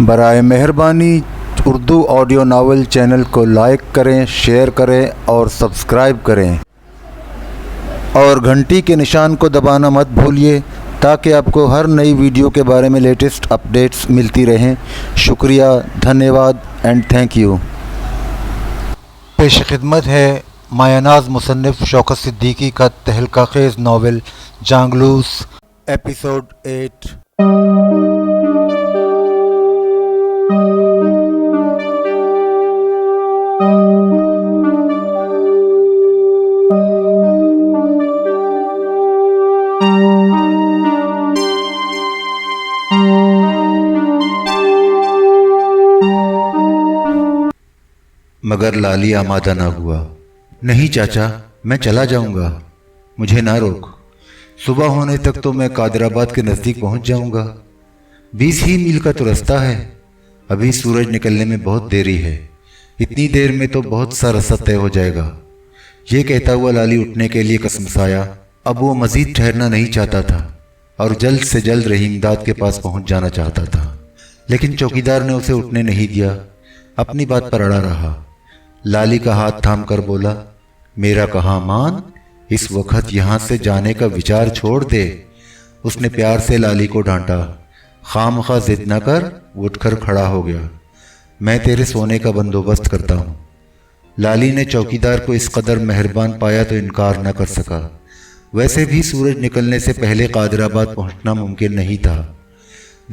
برائے مہربانی Urdu audio novel channel کو لائک کریں، شیئر کریں اور سبسکرائب کریں اور گھنٹی کے نشان کو دبانا مت بھولیے تاکہ آپ کو ہر نئی ویڈیو کے بارے میں لیٹسٹ اپڈیٹس ملتی رہیں۔ شکریہ، دھنیہ واد اینڈ تھینک یو۔ پیش خدمت ہے مایہ ناز مصنف شوکت صدیقی کا تہلکہ خیز ناول جانگلوس، ایپیسوڈ 8۔ مگر لالی آمادہ نہ ہوا۔ نہیں چاچا، میں چلا جاؤں گا، مجھے نہ روک۔ صبح ہونے تک تو میں قادر آباد کے نزدیک پہنچ جاؤں گا۔ 20 ہی میل کا تو رستہ ہے، ابھی سورج نکلنے میں بہت دیری ہے، اتنی دیر میں تو بہت سا رستہ طے ہو جائے گا۔ یہ کہتا ہوا لالی اٹھنے کے لیے کسمسایا۔ اب وہ مزید ٹھہرنا نہیں چاہتا تھا اور جلد سے جلد رحیم داد کے پاس پہنچ جانا چاہتا تھا، لیکن چوکیدار نے اسے اٹھنے نہیں دیا، اپنی بات پر اڑا رہا۔ لالی کا ہاتھ تھام کر بولا، میرا کہاں مان، اس وقت یہاں سے جانے کا وچار چھوڑ دے۔ اس نے پیار سے لالی کو ڈانٹا۔ خام خواہ ضد نہ کر۔ وہ اٹھ کر کھڑا ہو گیا۔ میں تیرے سونے کا بندوبست کرتا ہوں۔ لالی نے چوکیدار کو اس قدر مہربان پایا تو انکار نہ کر سکا۔ ویسے بھی سورج نکلنے سے پہلے قادر آباد پہنچنا ممکن نہیں تھا،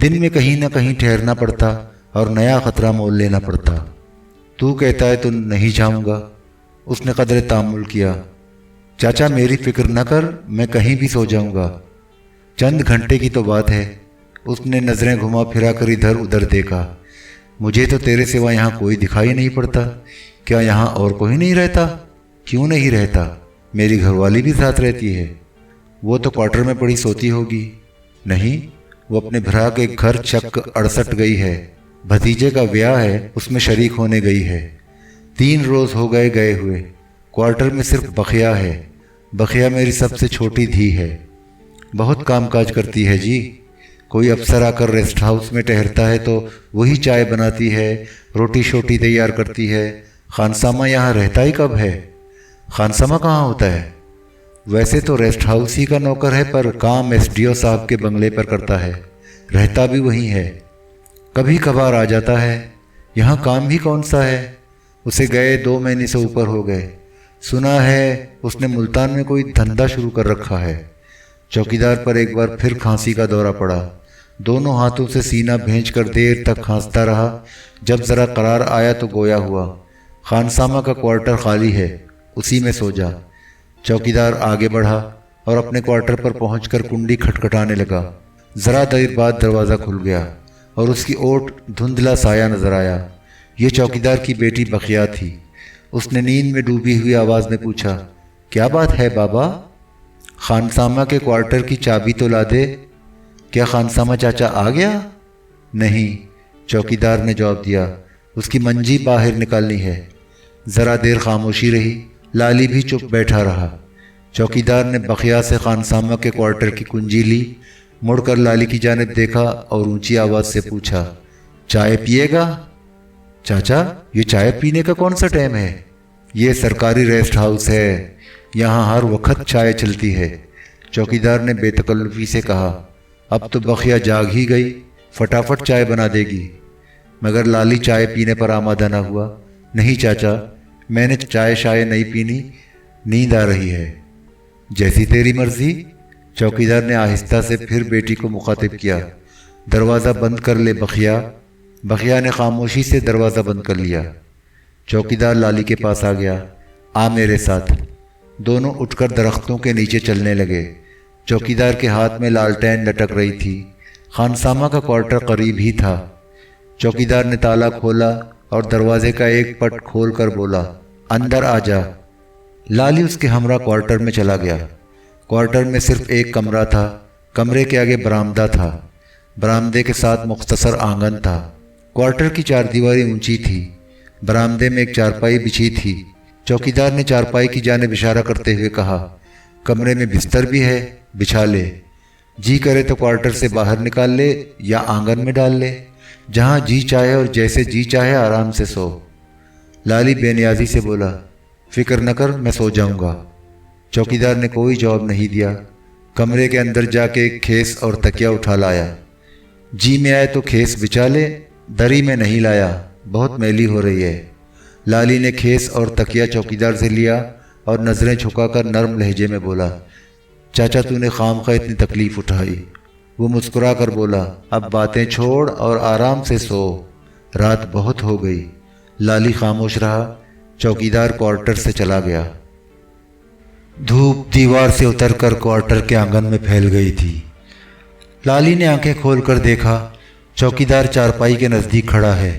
دن میں کہیں نہ کہیں ٹھہرنا پڑتا اور نیا خطرہ مول لینا پڑتا۔ تو کہتا ہے تو نہیں جاؤں گا۔ اس نے قدر تامل کیا۔ چاچا میری فکر نہ کر، میں کہیں بھی سو جاؤں گا، چند گھنٹے کی تو بات ہے۔ اس نے نظریں گھما پھرا کر ادھر ادھر دیکھا۔ مجھے تو تیرے سوا یہاں کوئی دکھائی نہیں پڑتا، کیا یہاں اور کوئی نہیں رہتا؟ کیوں نہیں رہتا؟ میری گھر والی بھی ساتھ رہتی ہے۔ وہ تو کوارٹر میں پڑی سوتی ہوگی۔ نہیں، وہ اپنے بھرا کے گھر چک 68 گئی ہے، بھتیجے کا بیاہ ہے، اس میں شریک ہونے گئی ہے۔ 3 روز ہو گئے ہوئے۔ کوارٹر میں صرف بخیا ہے۔ بخیا میری سب سے چھوٹی دھی ہے، بہت کام کاج کرتی ہے جی۔ کوئی افسر آ کر ریسٹ ہاؤس میں ٹھہرتا ہے تو وہی چائے بناتی ہے، روٹی شوٹی تیار کرتی ہے۔ خانسامہ یہاں رہتا ہی کب ہے؟ خانسامہ کہاں ہوتا ہے؟ ویسے تو ریسٹ ہاؤس ہی کا نوکر ہے، پر کام SDO صاحب کے بنگلے پر کرتا ہے، رہتا بھی وہیں ہے، کبھی کبھار آ جاتا ہے۔ یہاں کام بھی کون سا ہے؟ اسے گئے 2 مہینے سے اوپر ہو گئے۔ سنا ہے اس نے ملتان میں کوئی دھندا شروع کر رکھا ہے۔ چوکیدار پر ایک بار پھر کھانسی کا دورہ پڑا۔ دونوں ہاتھوں سے سینہ بھینچ کر دیر تک کھانستا رہا۔ جب ذرا قرار آیا تو گویا ہوا، خانسامہ کا کوارٹر خالی ہے، اسی میں سو جا۔ چوکیدار آگے بڑھا اور اپنے کوارٹر پر پہنچ کر کنڈی کھٹکھٹانے لگا۔ ذرا دیر بعد دروازہ کھل گیا اور اس کی اوٹ دھندلا سایہ نظر آیا۔ یہ چوکیدار کی بیٹی بخیا تھی۔ اس نے نیند میں ڈوبی ہوئی آواز میں پوچھا، کیا بات ہے بابا؟ خانسامہ کے کوارٹر کی چابی تو لا دے۔ کیا خانسامہ چاچا آ گیا؟ نہیں، چوکیدار نے جواب دیا، اس کی منجی باہر نکالنی ہے۔ ذرا دیر خاموشی رہی۔ لالی بھی چپ بیٹھا رہا۔ چوکیدار نے بخیا سے خانسامہ کے کوارٹر کی کنجی لی، مڑ کر لالی کی جانب دیکھا اور اونچی آواز سے پوچھا، چائے پیے گا؟ چاچا، یہ چائے پینے کا کون سا ٹائم ہے؟ یہ سرکاری ریسٹ ہاؤس ہے، یہاں ہر وقت چائے چلتی ہے، چوکیدار نے بے تکلفی سے کہا۔ اب تو بخیا جاگ ہی گئی، فٹافٹ چائے بنا دے گی۔ مگر لالی چائے پینے پر آمادہ نہ ہوا۔ نہیں چاچا، میں نے چائے شائے نہیں پینی، نیند آ رہی ہے۔ جیسی تیری مرضی۔ چوکیدار نے آہستہ سے پھر بیٹی کو مخاطب کیا، دروازہ بند کر لے بخیا۔ بخیا نے خاموشی سے دروازہ بند کر لیا۔ چوکیدار لالی کے پاس آ گیا۔ آ میرے ساتھ۔ دونوں اٹھ کر درختوں کے نیچے چلنے لگے۔ چوکیدار کے ہاتھ میں لالٹین لٹک رہی تھی۔ خانسامہ کا کوارٹر قریب ہی تھا۔ چوکیدار نے تالا کھولا اور دروازے کا ایک پٹ کھول کر بولا، اندر آ جا۔ لالی اس کے ہمراہ کوارٹر میں چلا گیا۔ کوارٹر میں صرف ایک کمرہ تھا۔ کمرے کے آگے برآمدہ تھا، برآمدے کے ساتھ مختصر آنگن تھا۔ کوارٹر کی 4 دیواری اونچی تھی۔ برآمدے میں ایک چارپائی بچھی تھی۔ چوکیدار نے چارپائی کی جانب اشارہ کرتے ہوئے کہا، کمرے میں بستر بھی ہے، بچھا لے، جی کرے تو کوارٹر سے باہر نکال لے یا آنگن میں ڈال لے، जहाँ जी चाहे और जैसे जी चाहे आराम से सो। लाली बेनियाजी से बोला, फिक्र न कर, मैं सो जाऊंगा। चौकीदार ने कोई जवाब नहीं दिया। कमरे के अंदर जाके एक खेस और तकिया उठा लाया। जी में आए तो खेस बिछा ले, दरी में नहीं लाया, बहुत मैली हो रही है। लाली ने खेस और तकिया चौकीदार से लिया और नज़रें झुकाकर नरम लहजे में बोला, चाचा तूने खामखा इतनी तकलीफ़ उठाई। वो मुस्कुरा कर बोला, अब बातें छोड़ और आराम से सो, रात बहुत हो गई। लाली खामोश रहा। चौकीदार क्वार्टर से चला गया। धूप दीवार से उतरकर क्वार्टर के आंगन में फैल गई थी। लाली ने आंखें खोलकर देखा, चौकीदार चारपाई के नज़दीक खड़ा है।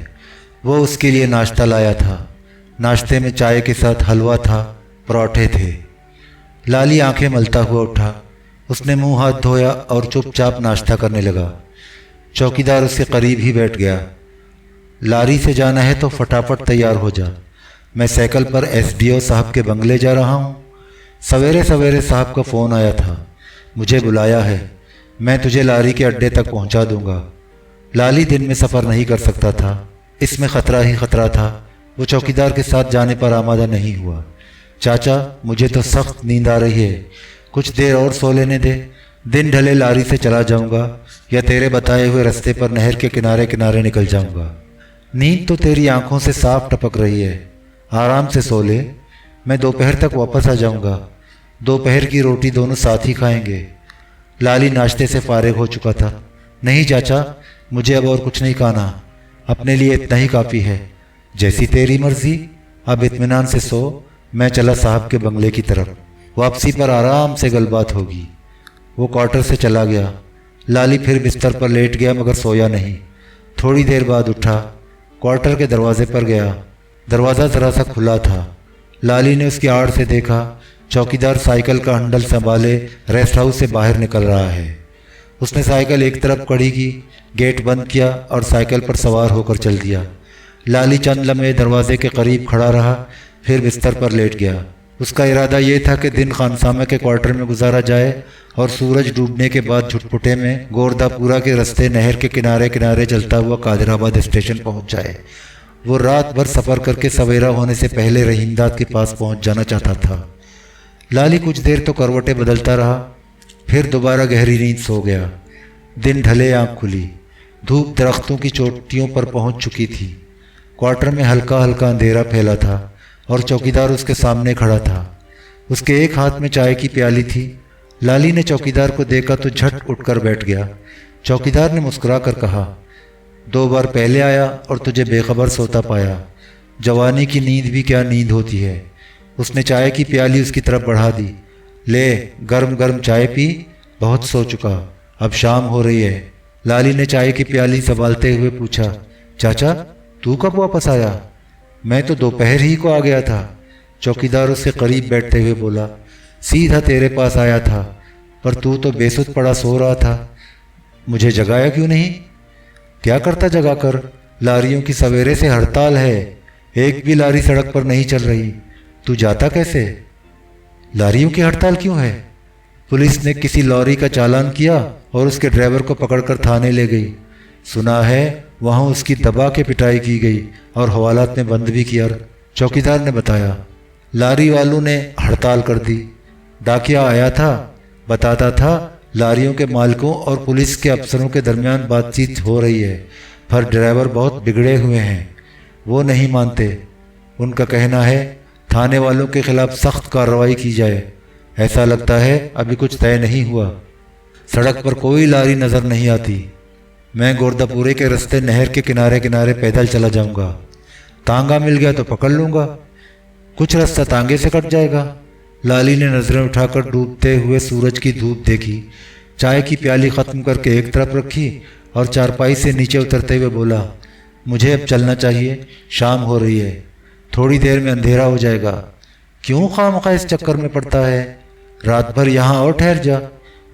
वो उसके लिए नाश्ता लाया था। नाश्ते में चाय के साथ हलवा था, पराठे थे। लाली आंखें मलता हुआ उठा। उसने मुंह हाथ धोया और चुपचाप नाश्ता करने लगा। चौकीदार उसके करीब ही बैठ गया। लारी से जाना है तो फटाफट तैयार हो जा, मैं साइकिल पर एसडीओ साहब के बंगले जा रहा हूँ। सवेरे सवेरे साहब का फ़ोन आया था, मुझे बुलाया है, मैं तुझे लारी के अड्डे तक पहुँचा दूँगा। लाली दिन में सफ़र नहीं कर सकता था, इसमें ख़तरा ही ख़तरा था। वो चौकीदार के साथ जाने पर आमादा नहीं हुआ। चाचा मुझे तो सख्त नींद आ रही है, कुछ देर और सो लेने दे, दिन ढले लारी से चला जाऊँगा या तेरे बताए हुए रास्ते पर नहर के किनारे किनारे निकल जाऊँगा। नींद तो तेरी आंखों से साफ टपक रही है, आराम से सो ले, मैं दोपहर तक वापस आ जाऊँगा। दोपहर की रोटी दोनों साथ ही खाएंगे। लाली नाश्ते से फारिग हो चुका था। नहीं चाचा, मुझे अब और कुछ नहीं खाना, अपने लिए इतना ही काफ़ी है। जैसी तेरी मर्जी, अब इत्मीनान से सो, मैं चला साहब के बंगले की तरफ, वापसी पर आराम से गलबात होगी। वो क्वार्टर से चला गया। लाली फिर बिस्तर पर लेट गया मगर सोया नहीं। थोड़ी देर बाद उठा, क्वार्टर के दरवाजे पर गया। दरवाज़ा ज़रा सा खुला था। लाली ने उसकी आड़ से देखा, चौकीदार साइकिल का हैंडल संभाले रेस्ट हाउस से बाहर निकल रहा है। उसने साइकिल एक तरफ खड़ी की, गेट बंद किया और साइकिल पर सवार होकर चल दिया। लाली चंद लम्हे दरवाजे के करीब खड़ा रहा, फिर बिस्तर पर लेट गया। उसका इरादा ये था कि दिन खानसामा के क्वार्टर में गुजारा जाए और सूरज डूबने के बाद झुटपुटे में गोरदापुरा के रास्ते नहर के किनारे किनारे चलता हुआ कादिराबाद स्टेशन पहुंच जाए। वो रात भर सफ़र करके सवेरा होने से पहले रहीमदाद के पास पहुंच जाना चाहता था। लाली कुछ देर तो करवटें बदलता रहा, फिर दोबारा गहरी नींद सो गया। दिन ढले आँख खुली। धूप दरख्तों की चोटियों पर पहुंच चुकी थी। क्वार्टर में हल्का हल्का अंधेरा फैला था और चौकीदार उसके सामने खड़ा था। उसके एक हाथ में चाय की प्याली थी। लाली ने चौकीदार को देखा तो झट उठकर बैठ गया। चौकीदार ने मुस्कुरा कर कहा, 2 बार पहले आया और तुझे बेखबर सोता पाया। जवानी की नींद भी क्या नींद होती है। उसने चाय की प्याली उसकी तरफ बढ़ा दी। ले गर्म गर्म चाय पी, बहुत सो चुका, अब शाम हो रही है। लाली ने चाय की प्याली संभालते हुए पूछा, चाचा तू कब वापस आया? मैं तो दोपहर ही को आ गया था। चौकीदार उसके करीब बैठते हुए बोला, सीधा तेरे पास आया था, पर तू तो बेसुध पड़ा सो रहा था, मुझे जगाया क्यों नहीं? क्या करता जगा कर, लारियों की सवेरे से हड़ताल है, एक भी लारी सड़क पर नहीं चल रही, तू जाता कैसे? लारियों की हड़ताल क्यों है? पुलिस ने किसी लॉरी का चालान किया और उसके ड्राइवर को पकड़कर थाने ले गई। सुना है वहाँ उसकी दबा के पिटाई की गई और हवालात में बंद भी किया, चौकीदार ने बताया। लारी वालों ने हड़ताल कर दी। डाकिया आया था, बताता था लारियों के मालिकों और पुलिस के अफसरों के दरमियान बातचीत हो रही है, पर ड्राइवर बहुत बिगड़े हुए हैं, वो नहीं मानते। उनका कहना है थाने वालों के खिलाफ सख्त कार्रवाई की जाए। ऐसा लगता है अभी कुछ तय नहीं हुआ। सड़क पर कोई लारी नज़र नहीं आती। मैं गोरदापुरे के रास्ते नहर के किनारे किनारे पैदल चला जाऊंगा। तांगा मिल गया तो पकड़ लूँगा, कुछ रास्ता तांगे से कट जाएगा। लाली ने नज़रें उठाकर डूबते हुए सूरज की धूप देखी। चाय की प्याली ख़त्म करके एक तरफ रखी और चारपाई से नीचे उतरते हुए बोला, मुझे अब चलना चाहिए, शाम हो रही है, थोड़ी देर में अंधेरा हो जाएगा। क्यों खामखा इस चक्कर में पड़ता है? रात भर यहाँ और ठहर जा,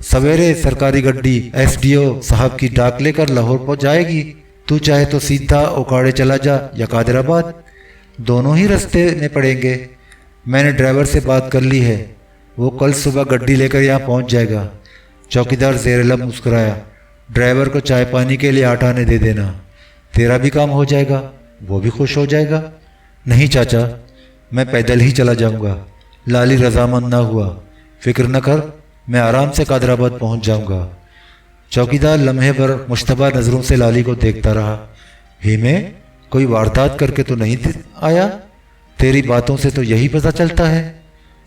सवेरे सरकारी गड्डी एसडीओ साहब की डाक लेकर लाहौर पहुँच जाएगी। तू चाहे तो सीधा ओकाड़े चला जा या कादिराबाद, दोनों ही रास्ते में पड़ेंगे। मैंने ड्राइवर से बात कर ली है, वो कल सुबह गड्डी लेकर यहाँ पहुँच जाएगा। चौकीदार ज़ेर लब मुस्कुराया। ड्राइवर को चाय पानी के लिए 8 आने दे देना, तेरा भी काम हो जाएगा, वो भी खुश हो जाएगा। नहीं चाचा, मैं पैदल ही चला जाऊंगा। लाली रजामंद ना हुआ। फिक्र न कर, मैं आराम से कादराबाद पहुंच जाऊंगा। चौकीदार लम्हे भर मुश्तबा नजरों से लाली को देखता रहा। हेमे, कोई वारदात करके तो नहीं आया? तेरी बातों से तो यही पता चलता है।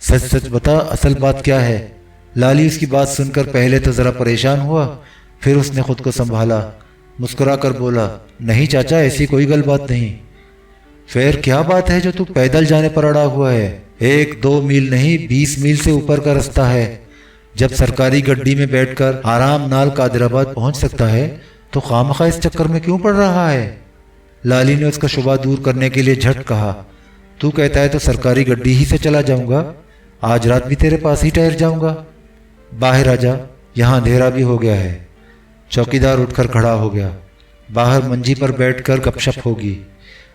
सच सच बता, असल बात क्या है? लाली उसकी बात सुनकर पहले तो जरा परेशान हुआ, फिर उसने खुद को संभाला, मुस्कुरा कर बोला, नहीं चाचा, ऐसी कोई गल बात नहीं। फिर क्या बात है जो तू पैदल जाने पर अड़ा हुआ है? 1-2 मील नहीं, 20 मील से ऊपर का रास्ता है। जब सरकारी गड्डी में बैठकर आराम नाल कादराबाद पहुंच सकता है तो खामखा इस चक्कर में क्यों पड़ रहा है? लाली ने उसका शुबा दूर करने के लिए झट कहा, तू कहता है तो सरकारी गड्डी ही से चला जाऊंगा। आज रात भी तेरे पास ही ठहर जाऊंगा। बाहर आजा, यहाँ अंधेरा भी हो गया है। चौकीदार उठकर खड़ा हो गया। बाहर मंजी पर बैठकर गपशप होगी,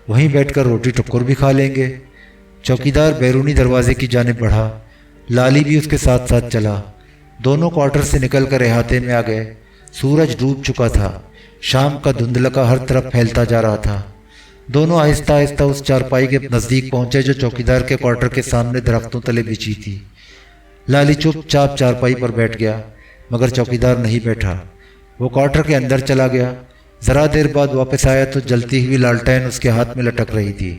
वहीं बैठकर रोटी टुक्कर भी खा लेंगे। चौकीदार बैरूनी दरवाजे की जानिब बढ़ा। लाली भी उसके साथ साथ चला। दोनों क्वार्टर से निकलकर अहाते में आ गए। सूरज डूब चुका था। शाम का धुंधलका हर तरफ फैलता जा रहा था। दोनों आहिस्ता आहिस्ता उस चारपाई के नज़दीक पहुंचे जो चौकीदार के क्वार्टर के सामने दरख्तों तले बिछी थी। लाली चुपचाप चारपाई पर बैठ गया, मगर चौकीदार नहीं बैठा। वो क्वार्टर के अंदर चला गया। ज़रा देर बाद वापस आया तो जलती हुई लालटेन उसके हाथ में लटक रही थी,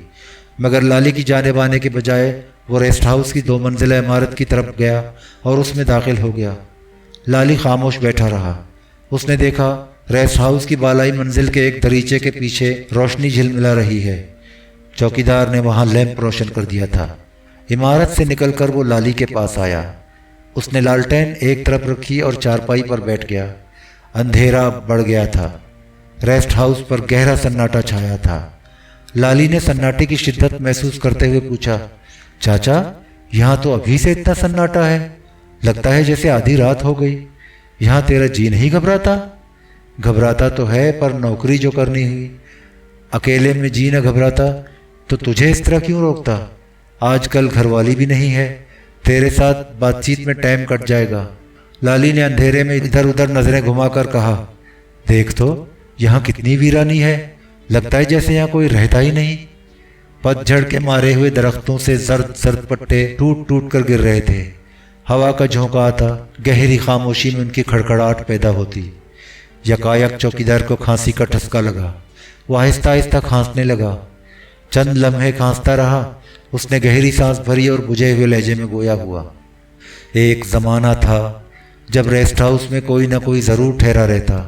मगर लाली की जानिब आने के बजाय वो रेस्ट हाउस की 2 मंजिला इमारत की तरफ गया और उसमें दाखिल हो गया। लाली खामोश बैठा रहा। उसने देखा रेस्ट हाउस की बालाई मंजिल के एक दरीचे के पीछे रोशनी झिलमिला रही है। चौकीदार ने वहां लैंप रोशन कर दिया था। इमारत से निकलकर वो लाली के पास आया। उसने लालटेन एक तरफ रखी और चारपाई पर बैठ गया। अंधेरा बढ़ गया था। रेस्ट हाउस पर गहरा सन्नाटा छाया था। लाली ने सन्नाटे की शिद्दत महसूस करते हुए पूछा, चाचा, यहाँ तो अभी से इतना सन्नाटा है? लगता है जैसे आधी रात हो गई। यहाँ तेरा जी नहीं घबराता? घबराता तो है, पर नौकरी जो करनी हुई। अकेले में जी न घबराता तो तुझे इस तरह क्यों रोकता? आजकल घरवाली भी नहीं है, तेरे साथ बातचीत में टाइम कट जाएगा। लाली ने अंधेरे में इधर उधर नजरें घुमाकर कहा, देख तो यहाँ कितनी वीरानी है। लगता है जैसे यहाँ कोई रहता ही नहीं। पतझड़ के मारे हुए दरख्तों से जर्द जर्द पट्टे टूट टूट कर गिर रहे थे। हवा का झोंका आता, गहरी खामोशी में उनकी खड़खड़ाहट पैदा होती। यकायक चौकीदार को खांसी का ठसका लगा। वह आहिस्ता आहिस्ता खांसने लगा। चंद लम्हे खांसता रहा। उसने गहरी सांस भरी और बुझे हुए लहजे में गोया हुआ, एक ज़माना था जब रेस्ट हाउस में कोई न कोई ज़रूर ठहरा रहता।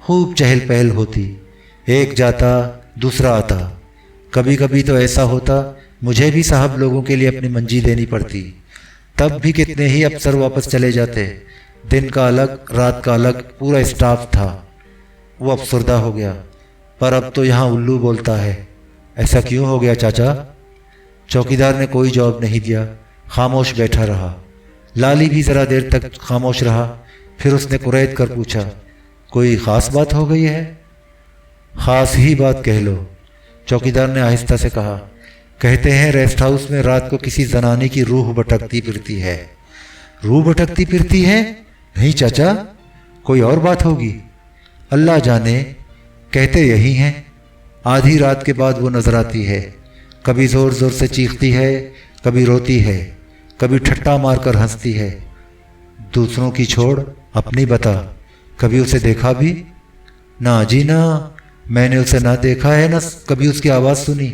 खूब चहल पहल होती, एक जाता दूसरा आता। कभी कभी तो ऐसा होता मुझे भी साहब लोगों के लिए अपनी मंजी देनी पड़ती। तब भी कितने ही अफसर वापस चले जाते। दिन का अलग, रात का अलग, पूरा स्टाफ था। वो अफसरदा हो गया, पर अब तो यहाँ उल्लू बोलता है। ऐसा क्यों हो गया चाचा? चौकीदार ने कोई जवाब नहीं दिया, खामोश बैठा रहा। लाली भी ज़रा देर तक खामोश रहा। फिर उसने कुरैद कर पूछा, कोई ख़ास बात हो गई है? ख़ास ही बात कह लो, चौकीदार ने आहिस्ता से कहा। कहते हैं रेस्ट हाउस में रात को किसी जनानी की रूह भटकती फिरती है। रूह भटकती फिरती है? नहीं चाचा, कोई और बात होगी। अल्लाह जाने, कहते यही हैं। आधी रात के बाद वो नजर आती है। कभी ज़ोर ज़ोर से चीखती है, कभी रोती है, कभी ठट्टा मारकर हंसती है। दूसरों की छोड़, अपनी बता, कभी उसे देखा भी? ना जी ना, मैंने उसे ना देखा है, ना कभी उसकी आवाज़ सुनी।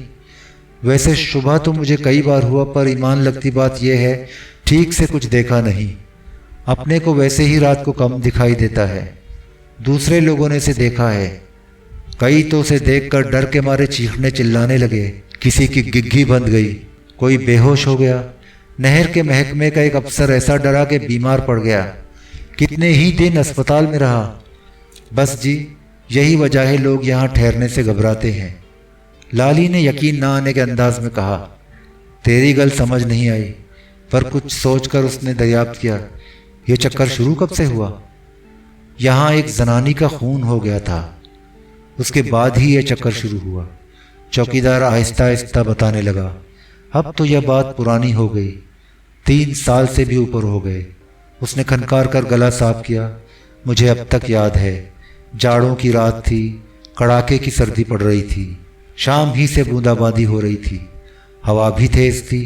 वैसे शुबह तो मुझे कई बार हुआ, पर ईमान लगती बात यह है ठीक से कुछ देखा नहीं। अपने को वैसे ही रात को कम दिखाई देता है। दूसरे लोगों ने इसे देखा है। कई तो उसे देखकर डर के मारे चीखने चिल्लाने लगे। किसी की गिग्घी बंध गई, कोई बेहोश हो गया। नहर के महकमे का एक अफसर ऐसा डरा कि बीमार पड़ गया। कितने ही दिन अस्पताल में रहा। बस जी, यही वजह है लोग यहाँ ठहरने से घबराते हैं। लाली ने यकीन ना आने के अंदाज में कहा, तेरी गल समझ नहीं आई। पर कुछ सोचकर उसने दरियाफ्त किया, ये चक्कर शुरू कब से हुआ? यहाँ एक जनानी का खून हो गया था, उसके बाद ही यह चक्कर शुरू हुआ। चौकीदार आहिस्ता आहिस्ता बताने लगा। अब तो यह बात पुरानी हो गई, 3 साल से भी ऊपर हो गए। उसने खनकार कर गला साफ किया। मुझे अब तक याद है, जाड़ों की रात थी, कड़ाके की सर्दी पड़ रही थी। शाम ही से बूंदाबांदी हो रही थी, हवा भी तेज थी।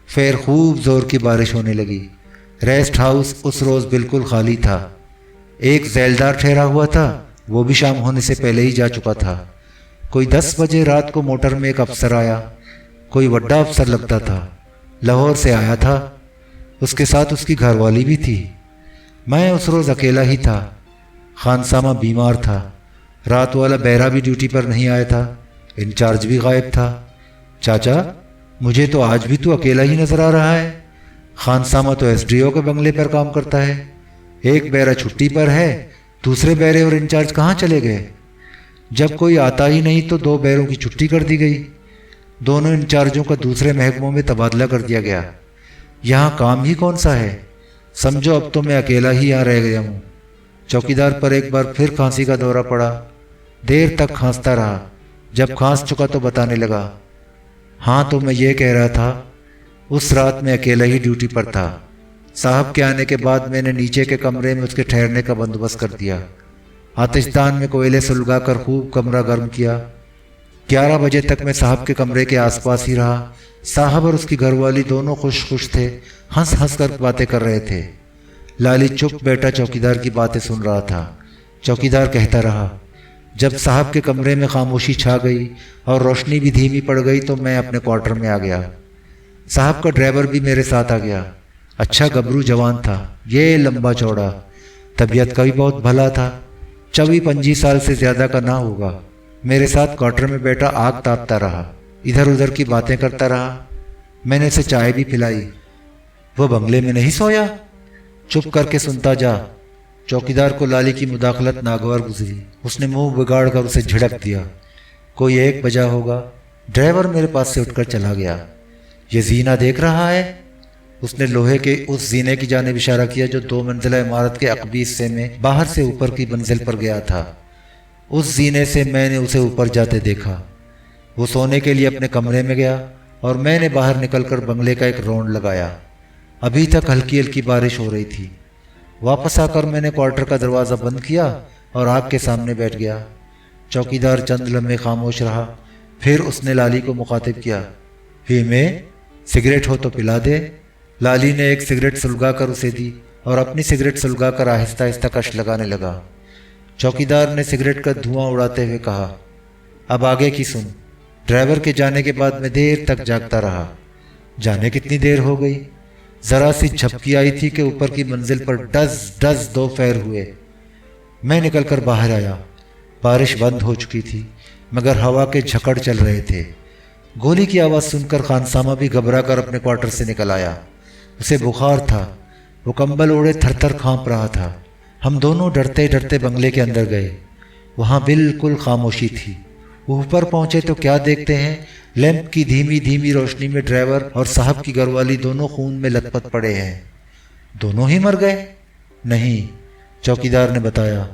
फिर खूब ज़ोर की बारिश होने लगी। रेस्ट हाउस उस रोज़ बिल्कुल खाली था। एक झैलदार ठहरा हुआ था, वो भी शाम होने से पहले ही जा चुका था। कोई 10 बजे रात को मोटर में एक अफसर आया। कोई बड़ा अफसर लगता था, लाहौर से आया था। उसके साथ उसकी घरवाली भी थी। मैं उस रोज़ अकेला ही था। खानसामा बीमार था। रात वाला बहरा भी ड्यूटी पर नहीं आया था। इंचार्ज भी गायब था। चाचा, मुझे तो आज भी तू अकेला ही नजर आ रहा है। खानसामा तो एसडीओ के बंगले पर काम करता है। एक बहरा छुट्टी पर है, दूसरे बहरे और इंचार्ज कहाँ चले गए? जब कोई आता ही नहीं तो 2 बहरों की छुट्टी कर दी गई। दोनों इंचार्जों का दूसरे महकमों में तबादला कर दिया गया। यहाँ काम ही कौन सा है? समझो अब तो मैं अकेला ही यहाँ रह गया हूँ। चौकीदार पर एक बार फिर खांसी का दौरा पड़ा। देर तक खांसता रहा। जब खांस चुका तो बताने लगा, हाँ तो मैं ये कह रहा था, उस रात मैं अकेला ही ड्यूटी पर था। साहब के आने के बाद मैंने नीचे के कमरे में उसके ठहरने का बंदोबस्त कर दिया। आतिशदान में कोयले सुलगा कर खूब कमरा गर्म किया। 11 बजे तक मैं साहब के कमरे के आसपास ही रहा। साहब और उसकी घरवाली दोनों खुश खुश थे, हंस हंस कर बातें कर रहे थे। लाली चुप बैठा चौकीदार की बातें सुन रहा था। चौकीदार कहता रहा, जब साहब के कमरे में खामोशी छा गई और रोशनी भी धीमी पड़ गई तो मैं अपने क्वार्टर में आ गया। साहब का ड्राइवर भी मेरे साथ आ गया। अच्छा गबरू जवान था, ये लंबा चौड़ा, तबीयत का भी बहुत भला था। 24-25 साल से ज़्यादा का ना होगा। मेरे साथ क्वार्टर में बैठा आग तापता रहा, इधर उधर की बातें करता रहा। मैंने उसे चाय भी पिलाई। वो बंगले में नहीं सोया? चुप करके सुनता जा। चौकीदार को लाली की मुदाखलत नागवार गुजरी। उसने मुंह बिगाड़ कर उसे झिड़क दिया। कोई 1 बजा होगा। ड्राइवर मेरे पास से उठकर चला गया। ये जीना देख रहा है? उसने लोहे के उस जीने की जानिब इशारा किया जो 2 मंजिला इमारत के अकबी हिस्से में बाहर से ऊपर की मंजिल पर गया था। उस जीने से मैंने उसे ऊपर जाते देखा। वो सोने के लिए अपने कमरे में गया और मैंने बाहर निकलकर बंगले का एक राउंड लगाया। अभी तक हल्की हल्की बारिश हो रही थी। वापस आकर मैंने क्वार्टर का दरवाज़ा बंद किया और आग के सामने बैठ गया। चौकीदार चंद लम्हे खामोश रहा। फिर उसने लाली को मुखातिब किया, हीमे, सिगरेट हो तो पिला दे। लाली ने एक सिगरेट सुलगा कर उसे दी और अपनी सिगरेट सुलगा कर आहिस्ता आहिस्ता कश लगाने लगा। चौकीदार ने सिगरेट का धुआं उड़ाते हुए कहा, अब आगे की सुन। ड्राइवर के जाने के बाद मैं देर तक जागता रहा। जाने कितनी देर हो गई। जरा सी झपकी आई थी कि ऊपर की मंजिल पर डज डज 2 पैर हुए। मैं निकलकर बाहर आया। बारिश बंद हो चुकी थी मगर हवा के झकड़ चल रहे थे। गोली की आवाज़ सुनकर खानसामा भी घबरा कर अपने क्वार्टर से निकल आया। उसे बुखार था। वो कंबल ओढ़े थर थर काँप रहा था। हम दोनों डरते डरते बंगले के अंदर गए। वहाँ बिल्कुल खामोशी थी। ऊपर पहुँचे तो क्या देखते हैं, लैंप की धीमी धीमी रोशनी में ड्राइवर और साहब की घरवाली दोनों खून में लथपथ पड़े हैं। दोनों ही मर गए? नहीं, चौकीदार ने बताया।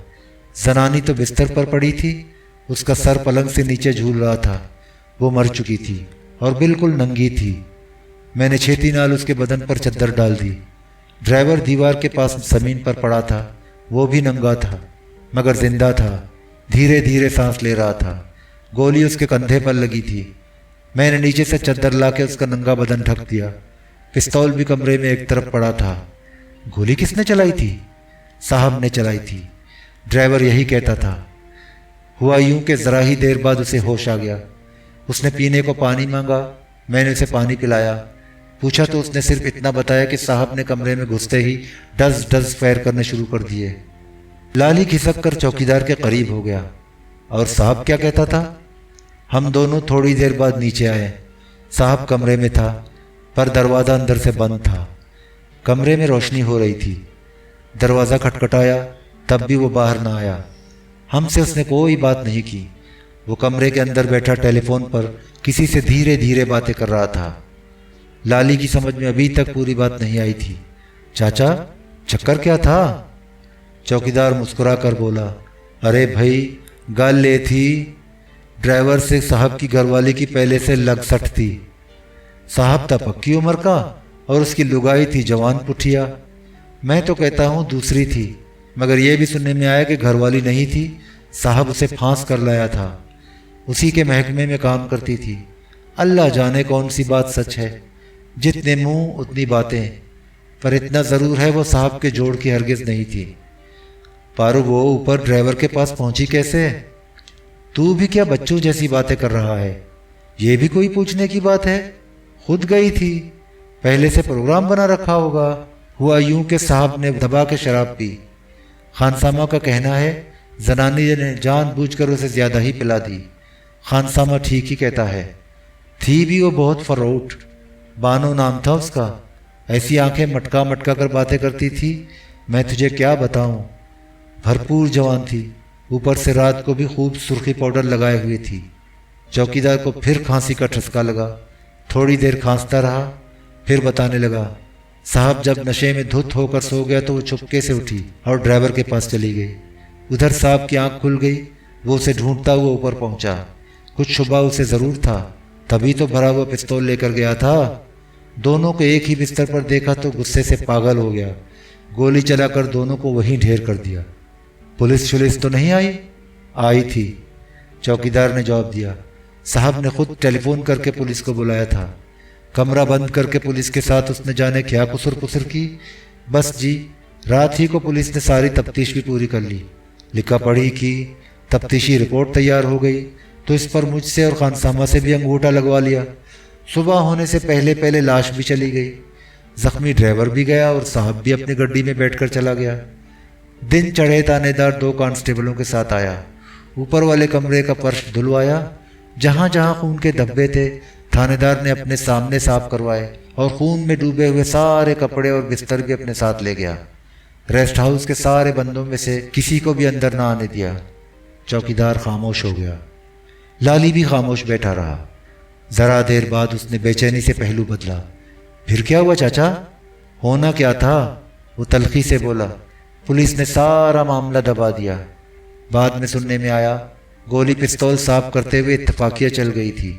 जनानी तो बिस्तर पर पड़ी थी, उसका सर पलंग से नीचे झूल रहा था। वो मर चुकी थी और बिल्कुल नंगी थी। मैंने छेती नाल उसके बदन पर चद्दर डाल दी। ड्राइवर दीवार के पास जमीन पर पड़ा था। वो भी नंगा था मगर जिंदा था। धीरे धीरे सांस ले रहा था। गोली उसके कंधे पर लगी थी। मैंने नीचे से चद्दर लाके उसका नंगा बदन ढक दिया। पिस्तौल भी कमरे में एक तरफ पड़ा था। गोली किसने चलाई थी? साहब ने चलाई थी। ड्राइवर यही कहता था। हुआ यूं कि जरा ही देर बाद उसे होश आ गया। उसने पीने को पानी मांगा। मैंने उसे पानी पिलाया। पूछा तो उसने सिर्फ इतना बताया कि साहब ने कमरे में घुसते ही डज डज फायर करने शुरू कर दिए। लाली खिसक कर चौकीदार के करीब हो गया। और साहब क्या कहता था? हम दोनों थोड़ी देर बाद नीचे आए। साहब कमरे में था पर दरवाज़ा अंदर से बंद था। कमरे में रोशनी हो रही थी। दरवाज़ा खटखटाया तब भी वो बाहर ना आया। हमसे उसने कोई बात नहीं की। वो कमरे के अंदर बैठा टेलीफोन पर किसी से धीरे धीरे बातें कर रहा था। लाली की समझ में अभी तक पूरी बात नहीं आई थी। चाचा, चक्कर क्या था? चौकीदार मुस्कुरा कर बोला, अरे भाई, गल ले थी ड्राइवर से साहब की घरवाली की पहले से लग सट थी। साहब था पक्की उम्र का और उसकी लुगाई थी जवान पुठिया। मैं तो कहता हूँ दूसरी थी, मगर यह भी सुनने में आया कि घरवाली नहीं थी साहब उसे फांस कर लाया था। उसी के महकमे में काम करती थी। अल्लाह जाने कौन सी बात सच है। जितने मुंह उतनी बातें, पर इतना ज़रूर है वो साहब के जोड़ की हरगिज़ नहीं थी। पारू, वो ऊपर ड्राइवर के पास पहुंची कैसे? तू भी क्या बच्चों जैसी बातें कर रहा है? ये भी कोई पूछने की बात है? खुद गई थी, पहले से प्रोग्राम बना रखा होगा। हुआ यूं कि साहब ने दबा के शराब पी। खानसामा का कहना है जनानी ने जानबूझकर उसे ज़्यादा ही पिला दी। खानसामा ठीक ही कहता है। थी भी वो बहुत फरोट, बानो नाम था उसका। ऐसी आंखें मटका मटका कर बातें करती थी, मैं तुझे क्या बताऊं। भरपूर जवान थी, ऊपर से रात को भी खूब सुर्खी पाउडर लगाए हुई थी। चौकीदार को फिर खांसी का ठसका लगा। थोड़ी देर खांसता रहा, फिर बताने लगा। साहब जब नशे में धुत होकर सो गया तो वो चुपके से उठी और ड्राइवर के पास चली गई। उधर साहब की आंख खुल गई। वो उसे ढूंढता हुआ ऊपर पहुंचा। कुछ शुबा उसे ज़रूर था, तभी तो भरा हुआ पिस्तौल लेकर गया था। दोनों को एक ही बिस्तर पर देखा तो गुस्से से पागल हो गया। गोली चलाकर दोनों को वहीं ढेर कर दिया। पुलिस तो नहीं आई? आई थी, चौकीदार ने जवाब दिया। साहब ने खुद टेलीफोन करके पुलिस को बुलाया था। कमरा बंद करके पुलिस के साथ उसने जाने क्या कुसुर पुसुर की। बस जी, रात ही को पुलिस ने सारी तफ्तीश भी पूरी कर ली। लिखा पढ़ी की, तफ्तीशी रिपोर्ट तैयार हो गई तो इस पर मुझसे और खानसामा से भी अंगूठा लगवा लिया। सुबह होने से पहले पहले लाश भी चली गई। जख्मी ड्राइवर भी गया और साहब भी अपनी गड्डी में बैठकर चला गया। दिन चढ़े थानेदार 2 कांस्टेबलों के साथ आया। ऊपर वाले कमरे का फर्श धुलवाया। जहां जहां खून के धब्बे थे थानेदार ने अपने सामने साफ करवाए और खून में डूबे हुए सारे कपड़े और बिस्तर भी अपने साथ ले गया। रेस्ट हाउस के सारे बंदों में से किसी को भी अंदर ना आने दिया। चौकीदार खामोश हो गया। लाली भी खामोश बैठा रहा। जरा देर बाद उसने बेचैनी से पहलू बदला। फिर क्या हुआ चाचा? होना क्या था? वो तल्खी से बोला। पुलिस ने सारा मामला दबा दिया। बाद में सुनने में आया गोली पिस्तौल साफ करते हुए इत्तफाकिया चल गई थी।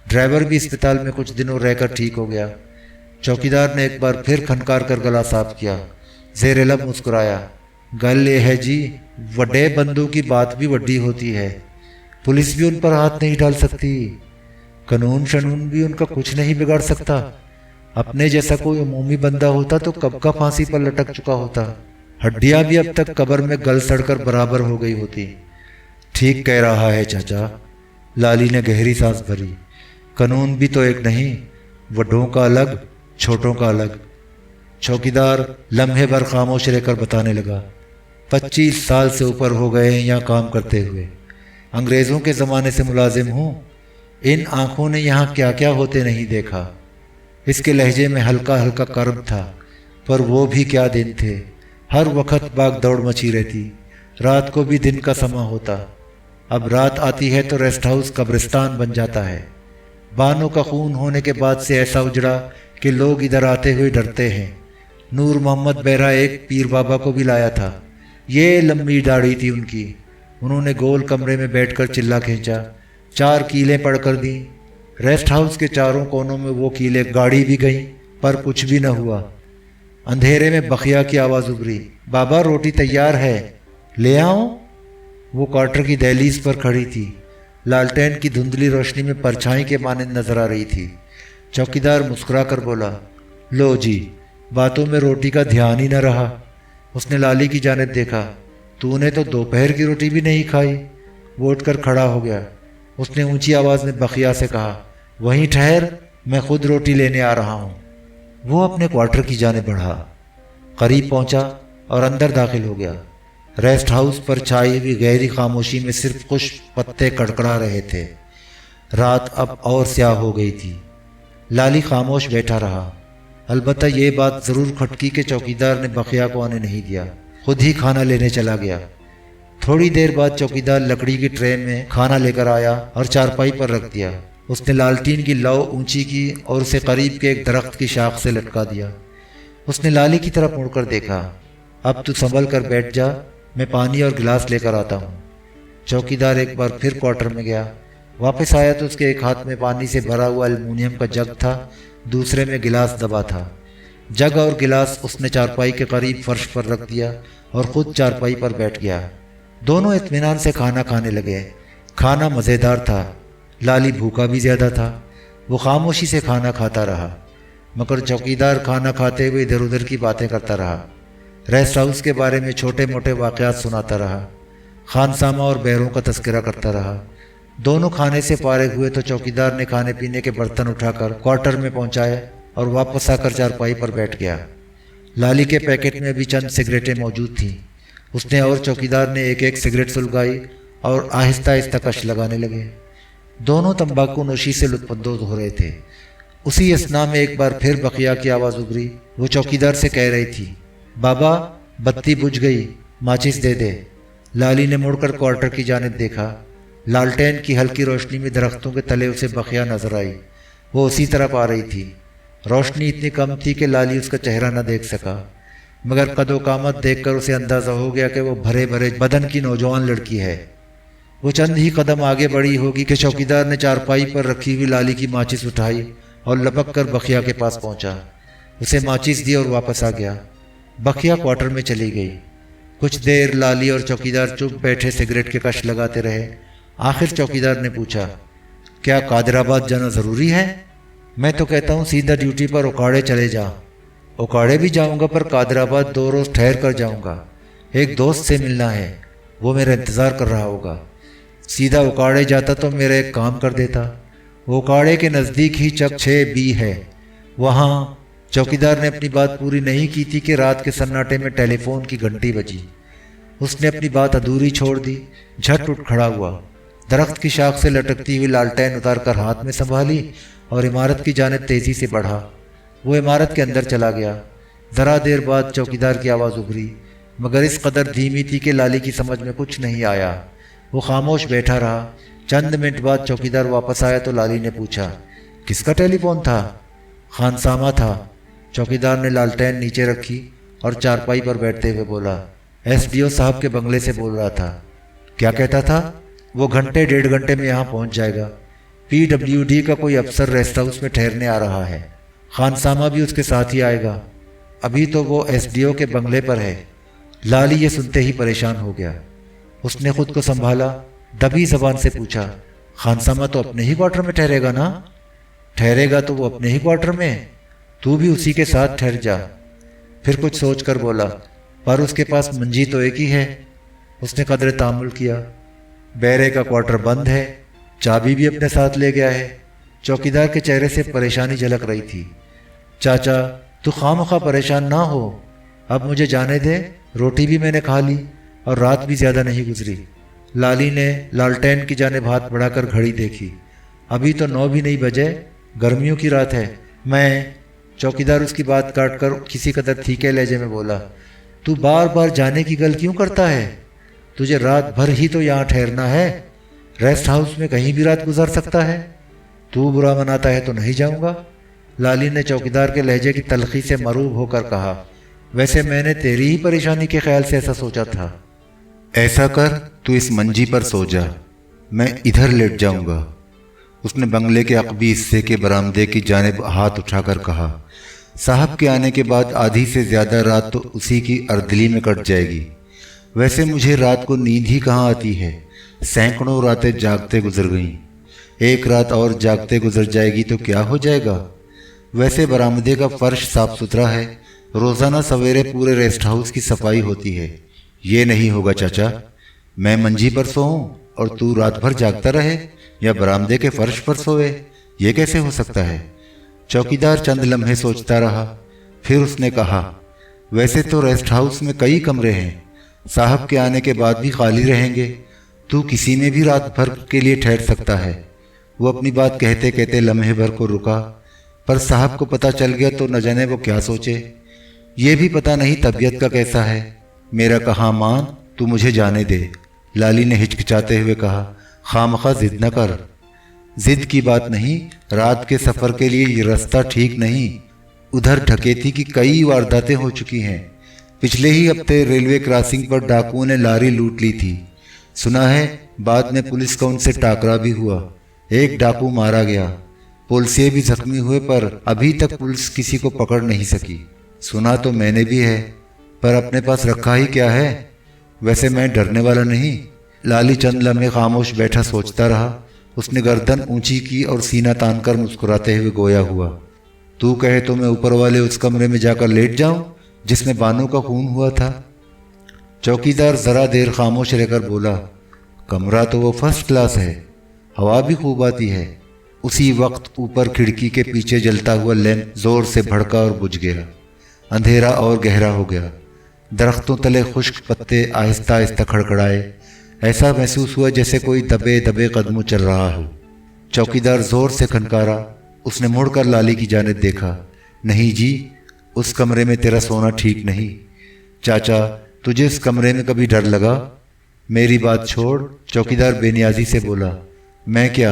ड्राइवर भी अस्पताल में कुछ दिनों रहकर ठीक हो गया। चौकीदार ने एक बार फिर खनकार कर गला साफ किया। ज़ेर लब मुस्कुराया। गल ये है जी, वड्डे बंदों की बात भी वड्डी होती है। पुलिस भी उन पर हाथ नहीं डाल सकती। कानून शनून भी उनका कुछ नहीं बिगाड़ सकता। अपने जैसा कोई अमूमी बंदा होता तो कब का फांसी पर लटक चुका होता। हड्डियां भी अब तक कब्र में गल सड़कर बराबर हो गई होती। ठीक कह रहा है चाचा। लाली ने गहरी सांस भरी। कानून भी तो एक नहीं, वड्डों का अलग, छोटों का अलग। चौकीदार लम्हे भर खामोश रहकर बताने लगा। 25 साल से ऊपर हो गए हैं यहाँ काम करते हुए। अंग्रेज़ों के ज़माने से मुलाजिम हूँ। इन आँखों ने यहाँ क्या क्या होते नहीं देखा। इसके लहजे में हल्का हल्का कर्म था, पर वो भी क्या दिन थे। हर वक्त भाग दौड़ मची रहती। रात को भी दिन का समा होता। अब रात आती है तो रेस्ट हाउस कब्रिस्तान बन जाता है। बानों का खून होने के बाद से ऐसा उजड़ा कि लोग इधर आते हुए डरते हैं। नूर मोहम्मद बेरा एक पीर बाबा को भी लाया था। ये लंबी दाढ़ी थी उनकी। उन्होंने गोल कमरे में बैठकर चिल्ला खींचा। 4 कीलें पड़कर दी। रेस्ट हाउस के चारों कोनों में वो कीलें गाड़ी भी गईं, पर कुछ भी न हुआ। अंधेरे में बखिया की आवाज़ उभरी। बाबा रोटी तैयार है, ले आओ। वो क्वार्टर की दहलीज पर खड़ी थी। लालटेन की धुंधली रोशनी में परछाई के मानंद नजर आ रही थी। चौकीदार मुस्कुरा कर बोला, लो जी, बातों में रोटी का ध्यान ही न रहा। उसने लाली की जानिब देखा। तूने तो दोपहर की रोटी भी नहीं खाई। वो उठकर खड़ा हो गया। उसने ऊंची आवाज़ में बखिया से कहा, वहीं ठहर, मैं खुद रोटी लेने आ रहा हूँ। वो अपने क्वार्टर की जानिब बढ़ा, करीब पहुंचा और अंदर दाखिल हो गया। रेस्ट हाउस पर छाई हुई गहरी खामोशी में सिर्फ कुछ पत्ते कड़कड़ा रहे थे। रात अब और स्याह हो गई थी। लाली खामोश बैठा रहा। अलबत्ता ये बात ज़रूर खटकी कि चौकीदार ने बखिया को आने नहीं दिया, खुद ही खाना लेने चला गया। थोड़ी देर बाद चौकीदार लकड़ी की ट्रे में खाना लेकर आया और चारपाई पर रख दिया। उसने लालटीन की लौ ऊंची की और उसे करीब के एक दरख्त की शाख से लटका दिया। उसने लाली की तरफ मुड़कर देखा। अब तू संभल कर बैठ जा, मैं पानी और गिलास लेकर आता हूँ। चौकीदार एक बार फिर क्वार्टर में गया। वापस आया तो उसके एक हाथ में पानी से भरा हुआ एल्युमिनियम का जग था, दूसरे में गिलास दबा था। जग और गिलास उसने चारपाई के करीब फर्श पर रख दिया और खुद चारपाई पर बैठ गया। دونوں اطمینان سے کھانا کھانے لگے۔ کھانا مزیدار تھا، لالی بھوکا بھی زیادہ تھا۔ وہ خاموشی سے کھانا کھاتا رہا، مگر چوکیدار کھانا کھاتے ہوئے ادھر ادھر کی باتیں کرتا رہا۔ ریسٹ ہاؤس کے بارے میں چھوٹے موٹے واقعات سناتا رہا، خانسامہ اور بیروں کا تذکرہ کرتا رہا۔ دونوں کھانے سے فارغ ہوئے تو چوکیدار نے کھانے پینے کے برتن اٹھا کر کوارٹر میں پہنچائے اور واپس آ کر چارپائی پر بیٹھ گیا۔ لالی کے پیکٹ میں بھی چند سگریٹیں موجود تھیں۔ اس نے اور چوکیدار نے ایک ایک سگریٹ سلگائی اور آہستہ آہستہ کش لگانے لگے۔ دونوں تمباکو نوشی سے لطف اندوز ہو رہے تھے۔ اسی اثنا میں ایک بار پھر بقیہ کی آواز ابھری۔ وہ چوکیدار سے کہہ رہی تھی، بابا بتی بجھ گئی، ماچس دے دے۔ لالی نے مڑ کر کوارٹر کی جانب دیکھا۔ لالٹین کی ہلکی روشنی میں درختوں کے تلے اسے بقیہ نظر آئی۔ وہ اسی طرف آ رہی تھی۔ روشنی اتنی کم تھی کہ لالی اس کا چہرہ نہ دیکھ سکا، مگر قد و قامت دیکھ کر اسے اندازہ ہو گیا کہ وہ بھرے بھرے بدن کی نوجوان لڑکی ہے۔ وہ چند ہی قدم آگے بڑھی ہوگی کہ چوکیدار نے چارپائی پر رکھی ہوئی لالی کی ماچس اٹھائی اور لپک کر بقیہ کے پاس پہنچا۔ اسے ماچس دی اور واپس آ گیا۔ بقیہ کوارٹر میں چلی گئی۔ کچھ دیر لالی اور چوکیدار چپ بیٹھے سگریٹ کے کش لگاتے رہے۔ آخر چوکیدار نے پوچھا، کیا قادر آباد جانا ضروری ہے؟ میں تو کہتا ہوں سیدھا ڈیوٹی پر اکاڑے چلے جا۔ اکاڑے بھی جاؤں گا پر قادر آباد 2 روز ٹھہر کر جاؤں گا۔ ایک دوست سے ملنا ہے، وہ میرا انتظار کر رہا ہوگا۔ سیدھا اکاڑے جاتا تو میرا ایک کام کر دیتا۔ وہ اکاڑے کے نزدیک ہی چک 6B ہے، وہاں۔ چوکیدار نے اپنی بات پوری نہیں کی تھی کہ رات کے سناٹے میں ٹیلی فون کی گھنٹی بجی۔ اس نے اپنی بات ادھوری چھوڑ دی، جھٹ اٹھ کھڑا ہوا، درخت کی شاخ سے لٹکتی ہوئی لالٹین اتار کر ہاتھ میں سنبھالی اور عمارت کی جانب تیزی سے بڑھا۔ وہ عمارت کے اندر چلا گیا۔ ذرا دیر بعد چوکیدار کی آواز ابھری، مگر اس قدر دھیمی تھی کہ لالی کی سمجھ میں کچھ نہیں آیا۔ وہ خاموش بیٹھا رہا۔ چند منٹ بعد چوکیدار واپس آیا تو لالی نے پوچھا، کس کا ٹیلی فون تھا؟ خانسامہ تھا۔ چوکیدار نے لالٹین نیچے رکھی اور چارپائی پر بیٹھتے ہوئے بولا، SDO صاحب کے بنگلے سے بول رہا تھا۔ کیا کہتا تھا؟ وہ گھنٹے 1.5 گھنٹے میں یہاں پہنچ جائے گا۔ PWD کا کوئی افسر ریسٹ ہاؤس میں ٹھہرنے آ رہا ہے، خانسامہ بھی اس کے ساتھ ہی آئے گا۔ ابھی تو وہ SDO کے بنگلے پر ہے۔ لالی یہ سنتے ہی پریشان ہو گیا۔ اس نے خود کو سنبھالا، دبی زبان سے پوچھا، خانسامہ تو اپنے ہی کوارٹر میں ٹھہرے گا نا؟ ٹھہرے گا تو وہ اپنے ہی کوارٹر میں، تو بھی اسی کے ساتھ ٹھہر جا۔ پھر کچھ سوچ کر بولا، پر اس کے پاس منجی تو ایک ہی ہے۔ اس نے قدر تحمل کیا۔ بیرے کا کوارٹر بند ہے، چابی بھی اپنے ساتھ لے گیا ہے۔ چوکیدار کے چہرے سے پریشانی جھلک رہی تھی۔ چاچا تو خواہ مخواہ پریشان نہ ہو، اب مجھے جانے دے، روٹی بھی میں نے کھا لی اور رات بھی زیادہ نہیں گزری۔ لالی نے لالٹین کی جانب ہاتھ بڑھا کر گھڑی دیکھی۔ ابھی تو 9 بھی نہیں بجے، گرمیوں کی رات ہے۔ چوکیدار اس کی بات کاٹ کر کسی قدر تھیکے لہجے میں بولا، تو بار بار جانے کی گل کیوں کرتا ہے؟ تجھے رات بھر ہی تو یہاں ٹھہرنا ہے، ریسٹ ہاؤس میں کہیں بھی رات گزار سکتا ہے۔ تو برا مناتا ہے تو نہیں جاؤں گا۔ لالی نے چوکیدار کے لہجے کی تلخی سے مروب ہو کر کہا، ویسے میں نے تیری ہی پریشانی کے خیال سے ایسا سوچا تھا۔ ایسا کر تو اس منجی پر سو جا، میں ادھر لیٹ جاؤں گا۔ اس نے بنگلے کے عقبی حصے کے برآمدے کی جانب ہاتھ اٹھا کر کہا، صاحب کے آنے کے بعد آدھی سے زیادہ رات تو اسی کی اردلی میں کٹ جائے گی۔ ویسے مجھے رات کو نیند ہی کہاں آتی ہے، سینکڑوں راتیں جاگتے گزر گئیں، ایک رات اور جاگتے گزر جائے گی تو کیا ہو جائے گا۔ ویسے برآمدے کا فرش صاف ستھرا ہے، روزانہ سویرے پورے ریسٹ ہاؤس کی صفائی ہوتی ہے۔ یہ نہیں ہوگا چاچا، میں منجی پر سوؤں اور تو رات بھر جاگتا رہے یا برآمدے کے فرش پر سوئے، یہ کیسے ہو سکتا ہے؟ چوکیدار چند لمحے سوچتا رہا، پھر اس نے کہا، ویسے تو ریسٹ ہاؤس میں کئی کمرے ہیں، صاحب کے آنے کے بعد بھی خالی رہیں گے، تو کسی میں بھی رات بھر کے لیے ٹھہر سکتا ہے۔ وہ اپنی بات کہتے کہتے لمحے بھر کو رکا، پر صاحب کو پتہ چل گیا تو نہ جانے وہ کیا سوچے۔ یہ بھی پتہ نہیں طبیعت کا کیسا ہے۔ میرا کہا مان، تو مجھے جانے دے۔ لالی نے ہچکچاتے ہوئے کہا، خامخواہ ضد نہ کر۔ ضد کی بات نہیں، رات کے سفر کے لیے یہ راستہ ٹھیک نہیں، ادھر ڈھکیتی کی کئی وارداتیں ہو چکی ہیں۔ پچھلے ہی ہفتے ریلوے کراسنگ پر ڈاکوؤں نے لاری لوٹ لی تھی، سنا ہے بعد میں پولیس کا ان سے ٹاکرا بھی ہوا، ایک ڈاکو مارا گیا، پولیسے بھی زخمی ہوئے، پر ابھی تک پولیس کسی کو پکڑ نہیں سکی۔ سنا تو میں نے بھی ہے، پر اپنے پاس رکھا ہی کیا ہے۔ वैसे मैं डरने वाला नहीं। लाली चंद लम्हे खामोश बैठा सोचता रहा। उसने गर्दन ऊंची की और सीना तान कर मुस्कुराते हुए गोया हुआ, तू कहे तो मैं ऊपर वाले उस कमरे में जाकर लेट जाऊं जिसमें बानो का खून हुआ था। चौकीदार जरा देर खामोश रहकर बोला, कमरा तो वो फर्स्ट क्लास है, हवा भी खूब आती है। उसी वक्त ऊपर खिड़की के पीछे जलता हुआ लैंप जोर से भड़का और बुझ गया। अंधेरा और गहरा हो गया। दरख्तों तले खुश्क पत्ते आहिस्ता आहिस्ता खड़खड़ाए। ऐसा महसूस हुआ जैसे कोई दबे दबे कदमों चल रहा हो। चौकीदार जोर से खनकारा। उसने मुड़कर लाली की जानिब देखा। नहीं जी, उस कमरे में तेरा सोना ठीक नहीं। चाचा, तुझे इस कमरे में कभी डर लगा? मेरी बात छोड़, चौकीदार बेनियाजी से बोला। मैं क्या,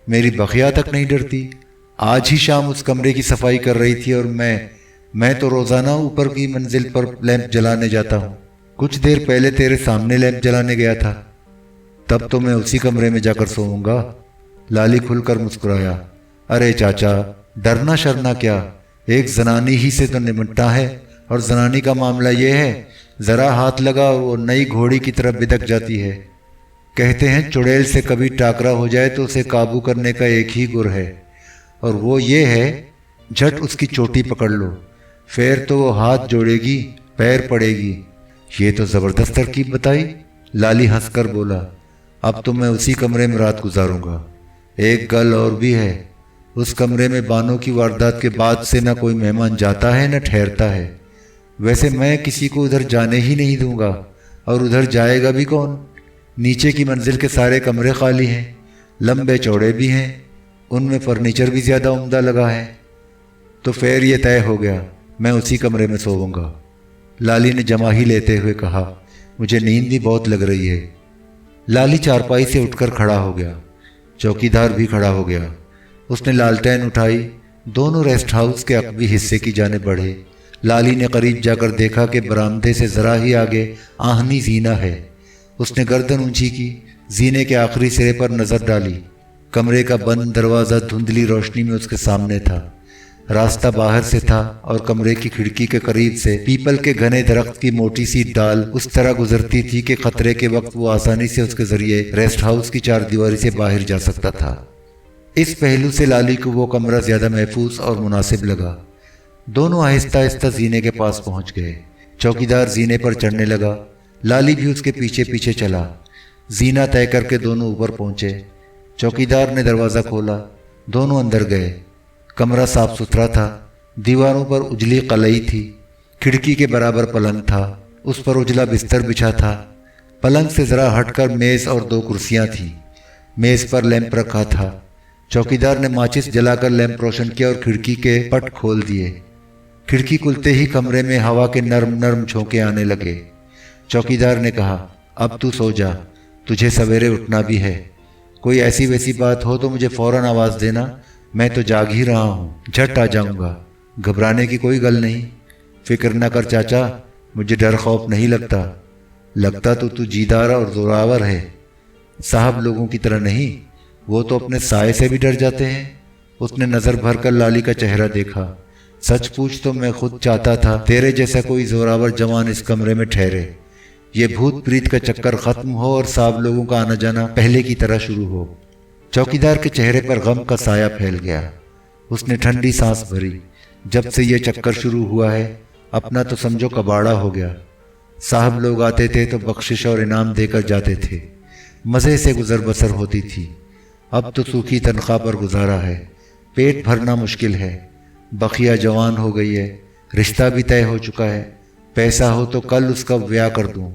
मेरी बखिया तक नहीं डरती? आज ही शाम उस कमरे की सफाई कर रही थी और मैं तो रोजाना ऊपर की मंजिल पर लैंप जलाने जाता हूँ। कुछ देर पहले तेरे सामने लैंप जलाने गया था। तब तो मैं उसी कमरे में जाकर सोऊंगा। लाली खुलकर मुस्कुराया। अरे चाचा, डरना शरना क्या, एक जनानी ही से तो निमटना है। और जनानी का मामला ये है, जरा हाथ लगा और वो नई घोड़ी की तरफ बिदक जाती है। कहते हैं चुड़ैल से कभी टाकरा हो जाए तो उसे काबू करने का एक ही गुर है, और वो ये है, झट उसकी चोटी पकड़ लो, फिर तो वो हाथ जोड़ेगी, पैर पड़ेगी। ये तो जबरदस्त तरकीब बताई। लाली हंसकर बोला, अब तो मैं उसी कमरे में रात गुजारूंगा। एक गल और भी है, उस कमरे में बानो की वारदात के बाद से न कोई मेहमान जाता है न ठहरता है। वैसे मैं किसी को उधर जाने ही नहीं दूंगा, और उधर जाएगा भी कौन? नीचे की मंजिल के सारे कमरे खाली हैं, लंबे चौड़े भी हैं, उनमें फर्नीचर भी ज़्यादा उम्दा लगा है। तो फिर ये तय हो गया, मैं उसी कमरे में सोऊंगा। लाली ने जमाही लेते हुए कहा, मुझे नींद भी बहुत लग रही है। लाली चारपाई से उठकर खड़ा हो गया। चौकीदार भी खड़ा हो गया। उसने लालटेन उठाई। दोनों रेस्ट हाउस के अकबी हिस्से की जानिब बढ़े। लाली ने करीब जाकर देखा कि बरामदे से जरा ही आगे आहनी जीना है। उसने गर्दन ऊंची की, जीने के आखिरी सिरे पर नजर डाली। कमरे का बंद दरवाज़ा धुंधली रोशनी में उसके सामने था। रास्ता बाहर से था और कमरे की खिड़की के करीब से पीपल के घने दरख्त की मोटी सी डाल उस तरह गुजरती थी कि खतरे के वक्त वो आसानी से उसके जरिए रेस्ट हाउस की चारदीवारी से बाहर जा सकता था। इस पहलू से लाली को वो कमरा ज्यादा महफूज और मुनासिब लगा। दोनों आहिस्ता आहिस्ता जीने के पास पहुंच गए। चौकीदार जीने पर चढ़ने लगा। लाली भी उसके पीछे पीछे चला। जीना तय करके दोनों ऊपर पहुंचे। चौकीदार ने दरवाज़ा खोला। दोनों अंदर गए। कमरा साफ सुथरा था। दीवारों पर उजली कलई थी। खिड़की के बराबर पलंग था। उस पर उजला बिस्तर बिछा था। पलंग से ज़रा हटकर मेज़ और 2 कुर्सियां थीं। मेज़ पर लैंप रखा था। चौकीदार ने माचिस जलाकर लैंप रोशन किया और खिड़की के पट खोल दिए। खिड़की खुलते ही कमरे में हवा के नर्म नर्म झोंके आने लगे। चौकीदार ने कहा, अब तू सो जा, तुझे सवेरे उठना भी है। कोई ऐसी वैसी बात हो तो मुझे फ़ौरन आवाज़ देना, मैं तो जाग ही रहा हूँ, झट आ जाऊँगा। घबराने की कोई गल नहीं। फिक्र न कर चाचा, मुझे डर खौफ नहीं लगता। लगता तो तू जीदार और जोरावर है। साहब लोगों की तरह नहीं, वो तो अपने साए से भी डर जाते हैं। उसने नज़र भर कर लाली का चेहरा देखा। सच पूछ तो मैं खुद चाहता था तेरे जैसा कोई जोरावर जवान इस कमरे में ठहरे। ये भूत प्रीत का चक्कर खत्म हो और साहब लोगों का आना जाना पहले की तरह शुरू हो। चौकीदार के चेहरे पर गम का साया फैल गया। उसने ठंडी सांस भरी। जब से ये चक्कर शुरू हुआ है, अपना तो समझो कबाड़ा हो गया। साहब लोग आते थे तो बख्शिश और इनाम देकर जाते थे। मज़े से गुजर बसर होती थी। अब तो सूखी तनख्वाह पर गुजारा है। पेट भरना मुश्किल है। बखिया जवान हो गई है। रिश्ता भी तय हो चुका है। पैसा हो तो कल उसका ब्याह कर दूं।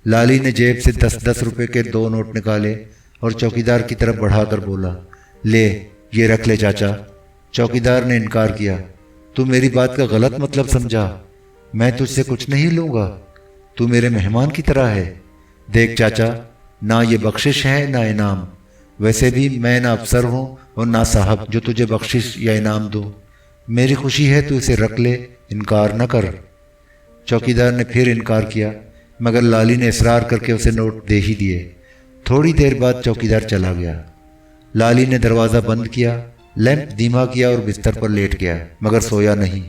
लाली ने जेब से 10-10 रुपए के 2 नोट निकाले और चौकीदार की तरफ बढ़ाकर बोला, ले ये रख ले चाचा। चौकीदार ने इनकार किया। तू मेरी बात का गलत मतलब समझा। मैं तुझसे कुछ नहीं लूँगा। तू मेरे मेहमान की तरह है। देख चाचा, ना ये बख्शिश है ना इनाम। वैसे भी मैं ना अफसर हूँ और ना साहब जो तुझे बख्शिश या इनाम दूँ। मेरी खुशी है तू इसे रख ले, इनकार न कर। चौकीदार ने फिर इनकार किया, मगर लाली ने इसरार करके उसे नोट दे ही दिए। थोड़ी देर बाद चौकीदार चला गया। लाली ने दरवाज़ा बंद किया, लैंप धीमा किया और बिस्तर पर लेट गया, मगर सोया नहीं।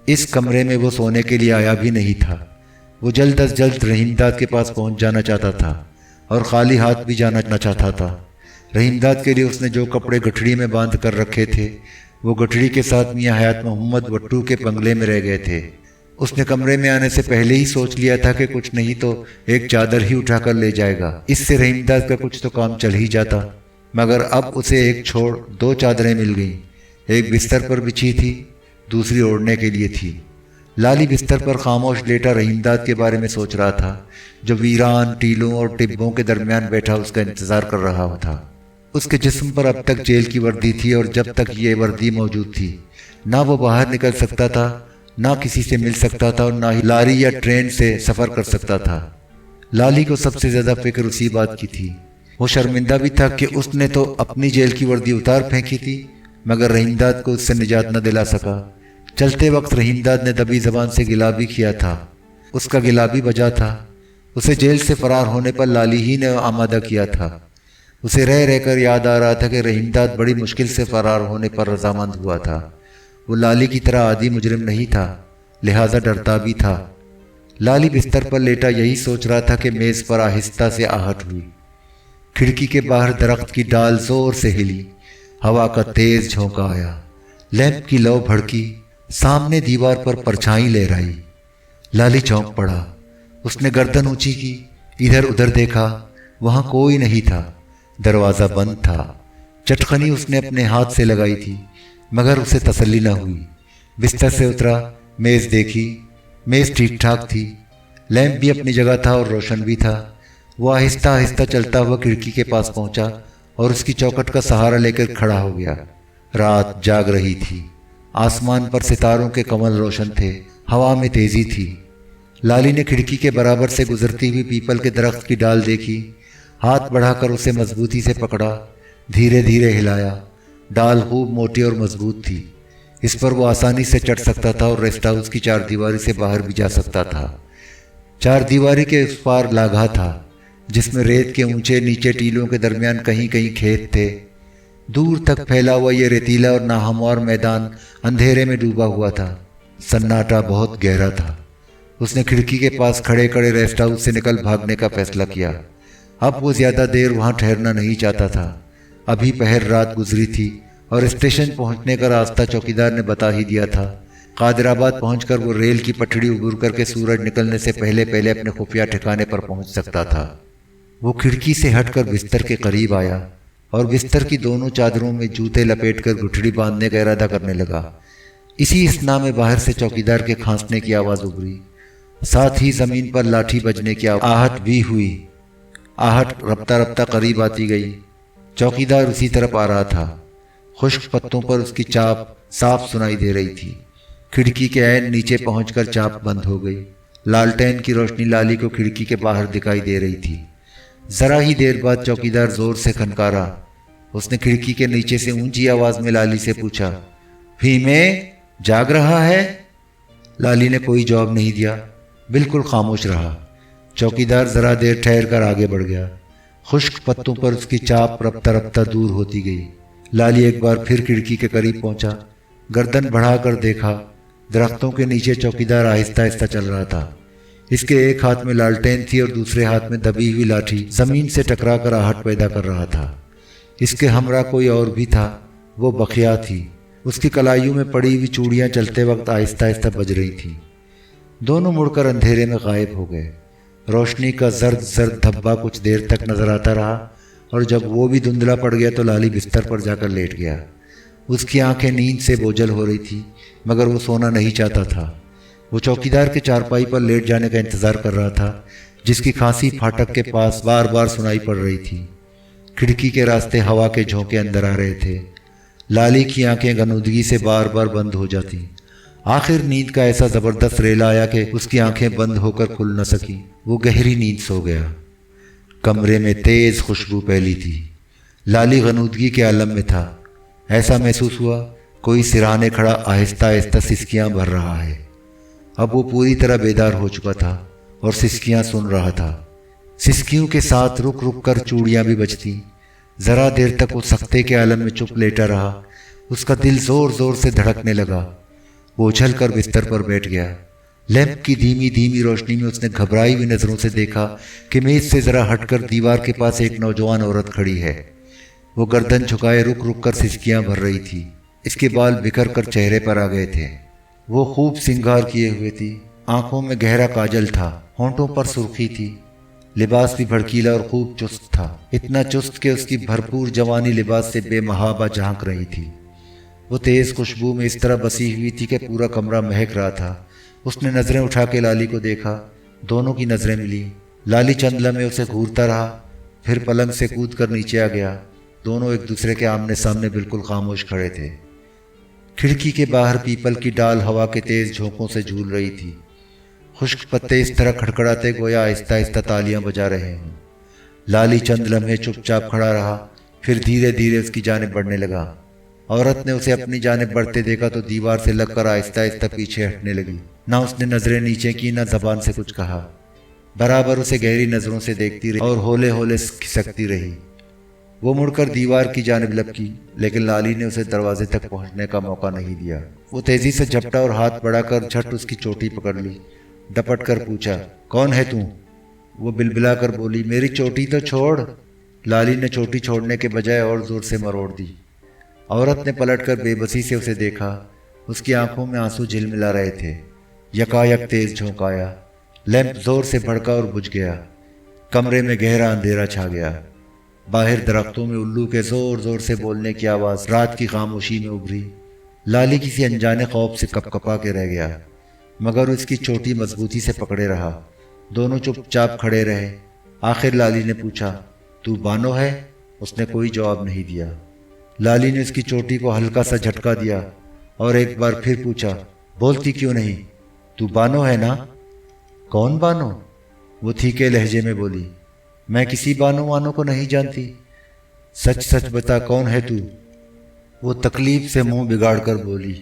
इस कमरे में वो सोने के लिए आया भी नहीं था। وہ جلد از جلد رحیم داد کے پاس پہنچ جانا چاہتا تھا اور خالی ہاتھ بھی جانا نہ چاہتا تھا۔ رحیم داد کے لیے اس نے جو کپڑے گٹھڑی میں باندھ کر رکھے تھے وہ گٹھڑی کے ساتھ میاں حیات محمد وٹو کے بنگلے میں رہ گئے تھے۔ اس نے کمرے میں آنے سے پہلے ہی سوچ لیا تھا کہ کچھ نہیں تو ایک چادر ہی اٹھا کر لے جائے گا، اس سے رحیم داد کا کچھ تو کام چل ہی جاتا، مگر اب اسے ایک چھوڑ دو چادریں مل گئیں۔ ایک بستر پر بچھی تھی، دوسری اوڑھنے کے لیے تھی۔ لالی بستر پر خاموش لیٹا رحیم داد کے بارے میں سوچ رہا تھا، جو ویران ٹیلوں اور ٹبوں کے درمیان بیٹھا اس کا انتظار کر رہا تھا۔ اس کے جسم پر اب تک جیل کی وردی تھی، اور جب تک یہ وردی موجود تھی نہ وہ باہر نکل سکتا تھا، نہ کسی سے مل سکتا تھا، اور نہ ہی لاری یا ٹرین سے سفر کر سکتا تھا۔ لالی کو سب سے زیادہ فکر اسی بات کی تھی۔ وہ شرمندہ بھی تھا کہ اس نے تو اپنی جیل کی وردی اتار پھینکی تھی، مگر رحیم داد کو اس سے نجات نہ دلا سکا۔ چلتے وقت رحیم داد نے دبی زبان سے گلا بھی کیا تھا، اس کا گلا بھی بجا تھا۔ اسے جیل سے فرار ہونے پر لالی ہی نے آمادہ کیا تھا۔ اسے رہ رہ کر یاد آ رہا تھا کہ رحیم داد بڑی مشکل سے فرار ہونے پر رضامند ہوا تھا۔ وہ لالی کی طرح عادی مجرم نہیں تھا، لہذا ڈرتا بھی تھا۔ لالی بستر پر لیٹا یہی سوچ رہا تھا کہ میز پر آہستہ سے آہٹ ہوئی۔ کھڑکی کے باہر درخت کی ڈال زور سے ہلی، ہوا کا تیز جھونکا آیا، لیمپ کی لو بھڑکی، سامنے دیوار پر پرچھائی لہرائی۔ لالی چونک پڑا، اس نے گردن اونچی کی، ادھر ادھر دیکھا، وہاں کوئی نہیں تھا، دروازہ بند تھا۔ چٹخنی اس نے اپنے ہاتھ سے لگائی تھی، مگر اسے تسلی نہ ہوئی۔ بستر سے اترا، میز دیکھی، میز ٹھیک ٹھاک تھی، لیمپ بھی اپنی جگہ تھا اور روشن بھی تھا۔ وہ آہستہ آہستہ چلتا ہوا کھڑکی کے پاس پہنچا اور اس کی چوکھٹ کا سہارا لے کر کھڑا ہو گیا۔ رات جاگ رہی تھی، آسمان پر ستاروں کے کمل روشن تھے، ہوا میں تیزی تھی۔ لالی نے کھڑکی کے برابر سے گزرتی ہوئی پیپل کے درخت کی ڈال دیکھی، ہاتھ بڑھا کر اسے مضبوطی سے پکڑا، دھیرے دھیرے ہلایا۔ ڈال خوب موٹی اور مضبوط تھی، اس پر وہ آسانی سے چڑھ سکتا تھا اور ریسٹ ہاؤس کی چار دیواری سے باہر بھی جا سکتا تھا۔ چار دیواری کے اس پار لاگھا تھا، جس میں ریت کے اونچے نیچے ٹیلوں کے درمیان کہیں کہیں کھیت تھے۔ دور تک پھیلا ہوا یہ ریتیلا اور ناہموار میدان اندھیرے میں ڈوبا ہوا تھا، سناٹا بہت گہرا تھا۔ اس نے کھڑکی کے پاس کھڑے کھڑے ریسٹ ہاؤس سے نکل بھاگنے کا فیصلہ کیا۔ اب وہ زیادہ دیر وہاں ٹھہرنا نہیں چاہتا تھا، ابھی پہر رات گزری تھی اور اسٹیشن پہنچنے کا راستہ چوکیدار نے بتا ہی دیا تھا۔ قادر آباد پہنچ کر وہ ریل کی پٹڑی عبور کر کے سورج نکلنے سے پہلے پہلے اپنے خفیہ ٹھکانے پر پہنچ سکتا تھا۔ وہ کھڑکی سے ہٹ کر بستر کے قریب آیا اور بستر کی دونوں چادروں میں جوتے لپیٹ کر گٹھڑی باندھنے کا ارادہ کرنے لگا۔ اسی اسنا میں باہر سے چوکیدار کے کھانسنے کی آواز ابھری، ساتھ ہی زمین پر لاٹھی بجنے کی آہٹ بھی ہوئی۔ آہٹ رفتہ رفتہ قریب آتی گئی، چوکیدار اسی طرف آ رہا تھا۔ خشک پتوں پر اس کی چاپ صاف سنائی دے رہی تھی۔ کھڑکی کے عین نیچے پہنچ کر چاپ بند ہو گئی۔ لالٹین کی روشنی لالی کو کھڑکی کے باہر دکھائی دے رہی تھی۔ ذرا ہی دیر بعد چوکیدار زور سے کھنکارا۔ اس نے کھڑکی کے نیچے سے اونچی آواز میں لالی سے پوچھا، بھیمے جاگ رہا ہے؟ لالی نے کوئی جواب نہیں دیا، بالکل خاموش رہا۔ چوکیدار ذرا دیر ٹھہر کر آگے بڑھ گیا۔ خشک پتوں پر اس کی چاپ رفتہ رفتہ دور ہوتی گئی۔ لالی ایک بار پھر کھڑکی کے قریب پہنچا، گردن بڑھا کر دیکھا۔ درختوں کے نیچے چوکیدار آہستہ آہستہ چل رہا تھا۔ اس کے ایک ہاتھ میں لالٹین تھی اور دوسرے ہاتھ میں دبی ہوئی لاٹھی زمین سے ٹکرا کر آہٹ پیدا کر رہا تھا۔ اس کے ہمراہ کوئی اور بھی تھا، وہ بقیہ تھی۔ اس کی کلائیوں میں پڑی ہوئی چوڑیاں چلتے وقت آہستہ آہستہ بج رہی تھیں۔ دونوں مڑ کر اندھیرے میں غائب ہو گئے۔ روشنی کا زرد زرد دھبا کچھ دیر تک نظر آتا رہا، اور جب وہ بھی دھندلا پڑ گیا تو لالی بستر پر جا کر لیٹ گیا۔ اس کی آنکھیں نیند سے بوجھل ہو رہی تھی، مگر وہ سونا نہیں چاہتا تھا۔ وہ چوکیدار کے چارپائی پر لیٹ جانے کا انتظار کر رہا تھا، جس کی کھانسی پھاٹک کے پاس بار بار سنائی پڑ رہی تھی۔ کھڑکی کے راستے ہوا کے جھونکے اندر آ رہے تھے۔ لالی کی آنکھیں غنودگی سے بار بار بند ہو جاتی۔ آخر نیند کا ایسا زبردست ریلا آیا کہ اس کی آنکھیں بند ہو کر کھل نہ سکی۔ وہ گہری نیند سو گیا۔ کمرے میں تیز خوشبو پھیلی تھی۔ لالی غنودگی کے عالم میں تھا۔ ایسا محسوس ہوا کوئی سرانے کھڑا آہستہ آہستہ سسکیاں بھر رہا ہے۔ اب وہ پوری طرح بیدار ہو چکا تھا اور سسکیاں سن رہا تھا۔ سسکیوں کے ساتھ رک رک کر چوڑیاں بھی بجتیں۔ ذرا دیر تک وہ سکتے کے عالم میں چپ لیٹا رہا۔ اس کا دل زور زور سے دھڑکنے لگا۔ وہ اچھل کر بستر پر بیٹھ گیا۔ لیمپ کی دھیمی دھیمی روشنی میں اس نے گھبرائی ہوئی نظروں سے دیکھا کہ میز سے ذرا ہٹ کر دیوار کے پاس ایک نوجوان عورت کھڑی ہے۔ وہ گردن جھکائے رک رک کر سسکیاں بھر رہی تھی۔ اس کے بال بکھر کر چہرے پر آ گئے تھے۔ وہ خوب سنگار کیے ہوئے تھی، آنکھوں میں گہرا کاجل تھا، ہونٹوں پر سرخی تھی۔ لباس بھی بھڑکیلا اور خوب چست تھا، اتنا چست کہ اس کی بھرپور جوانی لباس سے بے محابہ جھانک رہی تھی۔ وہ تیز خوشبو میں اس طرح بسی ہوئی تھی کہ پورا کمرہ مہک رہا تھا۔ اس نے نظریں اٹھا کے لالی کو دیکھا، دونوں کی نظریں ملی۔ لالی چند لمحے اسے گھورتا رہا، پھر پلنگ سے کود کر نیچے آ گیا۔ دونوں ایک دوسرے کے آمنے سامنے بالکل خاموش کھڑے تھے۔ کھڑکی کے باہر پیپل کی ڈال ہوا کے تیز جھونکوں سے جھول رہی تھی۔ خشک پتے اس طرح کھڑکھڑاتے گویا آہستہ آہستہ تالیاں بجا رہے ہوں۔ لالی چند لمحے چپ چاپ کھڑا رہا، پھر دھیرے دھیرے اس کی جانب بڑھنے لگا۔ عورت نے اسے اپنی جانب بڑھتے دیکھا تو دیوار سے لگ کر آہستہ آہستہ پیچھے ہٹنے لگی۔ نہ اس نے نظریں نیچے کی، نہ زبان سے کچھ کہا، برابر اسے گہری نظروں سے دیکھتی رہی اور ہولے ہولے کھسکتی رہی۔ وہ مڑ کر دیوار کی جانب لپکی، لیکن لالی نے اسے دروازے تک پہنچنے کا موقع نہیں دیا۔ وہ تیزی سے جھپٹا اور ہاتھ بڑھا کر جھٹ اس کی چوٹی پکڑ لی۔ ڈپٹ کر پوچھا، کون ہے تو؟ وہ بلبلا کر بولی، میری چوٹی تو چھوڑ۔ لالی نے چوٹی چھوڑنے کے بجائے اور زور سے مروڑ دی۔ عورت نے پلٹ کر بے بسی سے اسے دیکھا، اس کی آنکھوں میں آنسو جھلملا رہے تھے۔ یکایک تیز جھونک آیا، لیمپ زور سے بھڑکا اور بجھ گیا۔ کمرے میں گہرا اندھیرا چھا گیا۔ باہر درختوں میں الو کے زور زور سے بولنے کی آواز رات کی خاموشی میں ابھری۔ لالی کسی انجانے خوف سے کپ کپا کے رہ گیا، مگر اس کی چوٹی مضبوطی سے پکڑے رہا۔ دونوں چپ چاپ کھڑے رہے۔ آخر لالی نے پوچھا، تو بانو ہے؟ اس نے کوئی جواب نہیں دیا۔ لالی نے اس کی چوٹی کو ہلکا سا جھٹکا دیا اور ایک بار پھر پوچھا، بولتی کیوں نہیں؟ تو بانو ہے نا؟ کون بانو؟ وہ تھیکے لہجے میں بولی، میں کسی بانو وانو کو نہیں جانتی، سچ سچ بتا کون ہے تو؟ وہ تکلیف سے منہ بگاڑ کر بولی،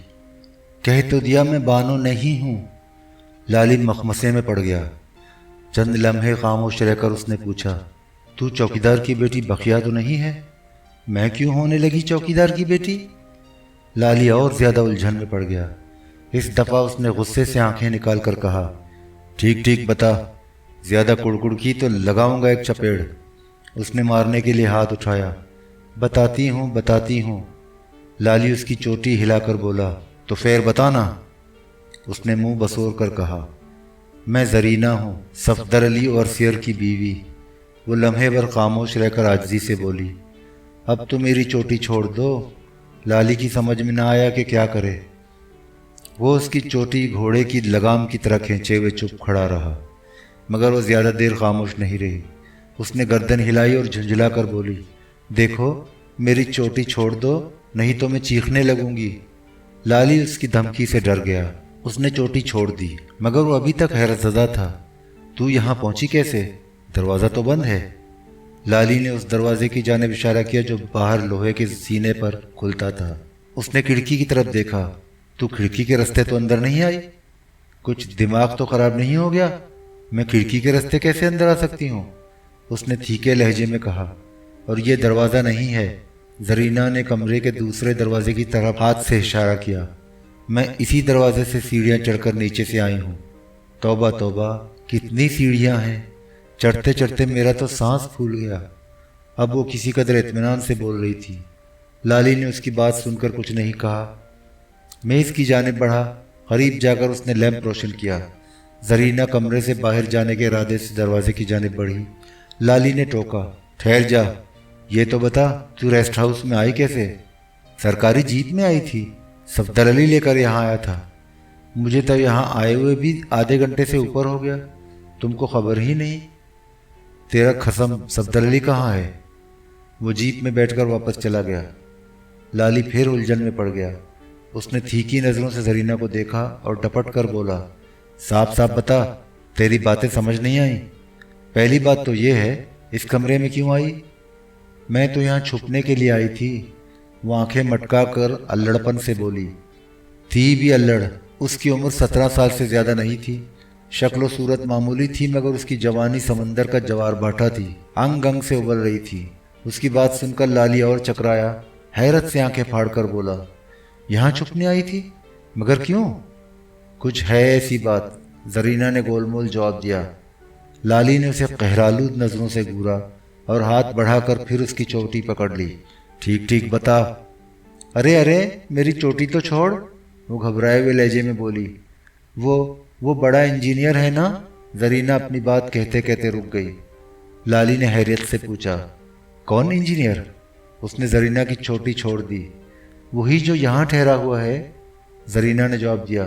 کہہ تو دیا میں بانو نہیں ہوں۔ لالی مخمسے میں پڑ گیا۔ چند لمحے خاموش رہ کر اس نے پوچھا، تو چوکیدار کی بیٹی بخیا تو نہیں ہے؟ میں کیوں ہونے لگی چوکیدار کی بیٹی؟ لالی اور زیادہ الجھن میں پڑ گیا۔ اس دفعہ اس نے غصے سے آنکھیں نکال کر کہا، ٹھیک ٹھیک بتا، زیادہ کڑکڑ کی تو لگاؤں گا ایک چپیڑ۔ اس نے مارنے کے لیے ہاتھ اٹھایا۔ بتاتی ہوں۔ لالی اس کی چوٹی ہلا کر بولا، تو پھر بتانا۔ اس نے منہ بسور کر کہا، میں زرینہ ہوں، صفدر علی اور سیر کی بیوی۔ وہ لمحے بھر خاموش رہ کر عاجزی سے بولی، اب تو میری چوٹی چھوڑ دو۔ لالی کی سمجھ میں نہ آیا کہ کیا کرے۔ وہ اس کی چوٹی گھوڑے کی لگام کی طرح کھینچے ہوئے چپ کھڑا رہا، مگر وہ زیادہ دیر خاموش نہیں رہی۔ اس نے گردن ہلائی اور جھنجھلا کر بولی، دیکھو میری چوٹی چھوڑ دو نہیں تو میں چیخنے لگوں گی۔ لالی اس کی دھمکی سے ڈر گیا۔ اس نے چوٹی چھوڑ دی، مگر وہ ابھی تک حیرت زدہ تھا۔ تو یہاں پہنچی کیسے؟ دروازہ تو بند ہے۔ لالی نے اس دروازے کی جانب اشارہ کیا جو باہر لوہے کے سینے پر کھلتا تھا۔ اس نے کھڑکی کی طرف دیکھا، تو کھڑکی کے رستے تو اندر نہیں آئی؟ کچھ دماغ تو خراب نہیں ہو گیا؟ میں کھڑکی کے رستے کیسے اندر آ سکتی ہوں؟ اس نے تھیکے لہجے میں کہا، اور یہ دروازہ نہیں ہے۔ زرینہ نے کمرے کے دوسرے دروازے کی طرف ہاتھ سے اشارہ کیا، میں اسی دروازے سے سیڑھیاں چڑھ کر نیچے سے آئی ہوں۔ توبہ توبہ، کتنی سیڑھیاں ہیں! چڑھتے چڑھتے میرا تو سانس پھول گیا۔ اب وہ کسی قدر اطمینان سے بول رہی تھی۔ لالی نے اس کی بات سن کر کچھ نہیں کہا۔ میز کی جانب بڑھا، قریب جا کر اس نے لیمپ روشن کیا۔ زرینہ کمرے سے باہر جانے کے ارادے سے دروازے کی جانب بڑھی۔ لالی نے ٹوکا، ٹھہر جا، یہ تو بتا تو ریسٹ ہاؤس میں آئی کیسے؟ سرکاری جیپ میں آئی تھی، صفدر علی لے کر یہاں آیا تھا۔ مجھے تو یہاں آئے ہوئے بھی آدھے گھنٹے سے اوپر ہو گیا، تم کو خبر ہی نہیں۔ تیرا قسم، صفدر علی کہاں ہے؟ وہ جیپ میں بیٹھ کر واپس چلا گیا۔ لالی پھر الجھن میں پڑ گیا۔ اس نے تھیکی نظروں سے زرینہ کو دیکھا اور ڈپٹ کر بولا، صاف صاف بتا، تیری باتیں سمجھ نہیں آئیں۔ پہلی بات تو یہ ہے، اس کمرے میں کیوں آئی؟ میں تو یہاں چھپنے کے لیے آئی تھی۔ وہ آنکھیں مٹکا کر الڑپن سے بولی، تھی بھی الڑ، اس کی عمر 17 سال سے زیادہ نہیں تھی۔ شکل و صورت معمولی تھی، مگر اس کی جوانی سمندر کا جوار بھاٹا تھی، انگ انگ سے ابل رہی تھی۔ اس کی بات سن کر لالی اور چکرایا، حیرت سے آنکھیں پھاڑ کر بولا، یہاں چھپنے آئی تھی؟ مگر کیوں؟ کچھ ہے ایسی بات، زرینہ نے گول مول جواب دیا۔ لالی نے اسے قہرآلود نظروں سے گھورا اور ہاتھ بڑھا کر پھر اس کی چوٹی پکڑ لی۔ ٹھیک ٹھیک بتا۔ ارے میری چوٹی تو چھوڑ، وہ گھبرائے ہوئے لہجے میں بولی۔ وہ بڑا انجینئر ہے نا؟ زرینہ اپنی بات کہتے کہتے رک گئی۔ لالی نے حیرت سے پوچھا، کون انجینئر؟ اس نے زرینہ کی چوٹی چھوڑ دی۔ وہی جو یہاں ٹھہرا ہوا ہے، زرینہ نے جواب دیا۔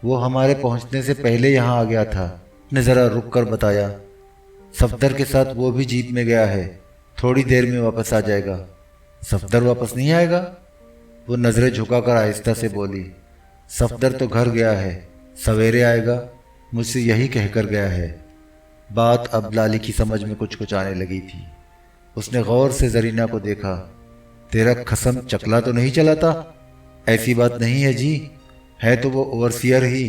وہ ہمارے پہنچنے سے پہلے یہاں آ گیا تھا، نے ذرا رک کر بتایا۔ صفدر کے ساتھ وہ بھی جیپ میں گیا ہے، تھوڑی دیر میں واپس آ جائے گا۔ صفدر واپس نہیں آئے گا؟ وہ نظریں جھکا کر آہستہ سے بولی۔ صفدر تو گھر گیا ہے، سویرے آئے گا، مجھ سے یہی کہہ کر گیا ہے۔ بات اب لالی کی سمجھ میں کچھ آنے لگی تھی۔ اس نے غور سے زرینہ کو دیکھا۔ تیرا قسم چکلا تو نہیں چلاتا؟ ایسی بات نہیں ہے جی، ہے تو وہ اوورسیئر ہی،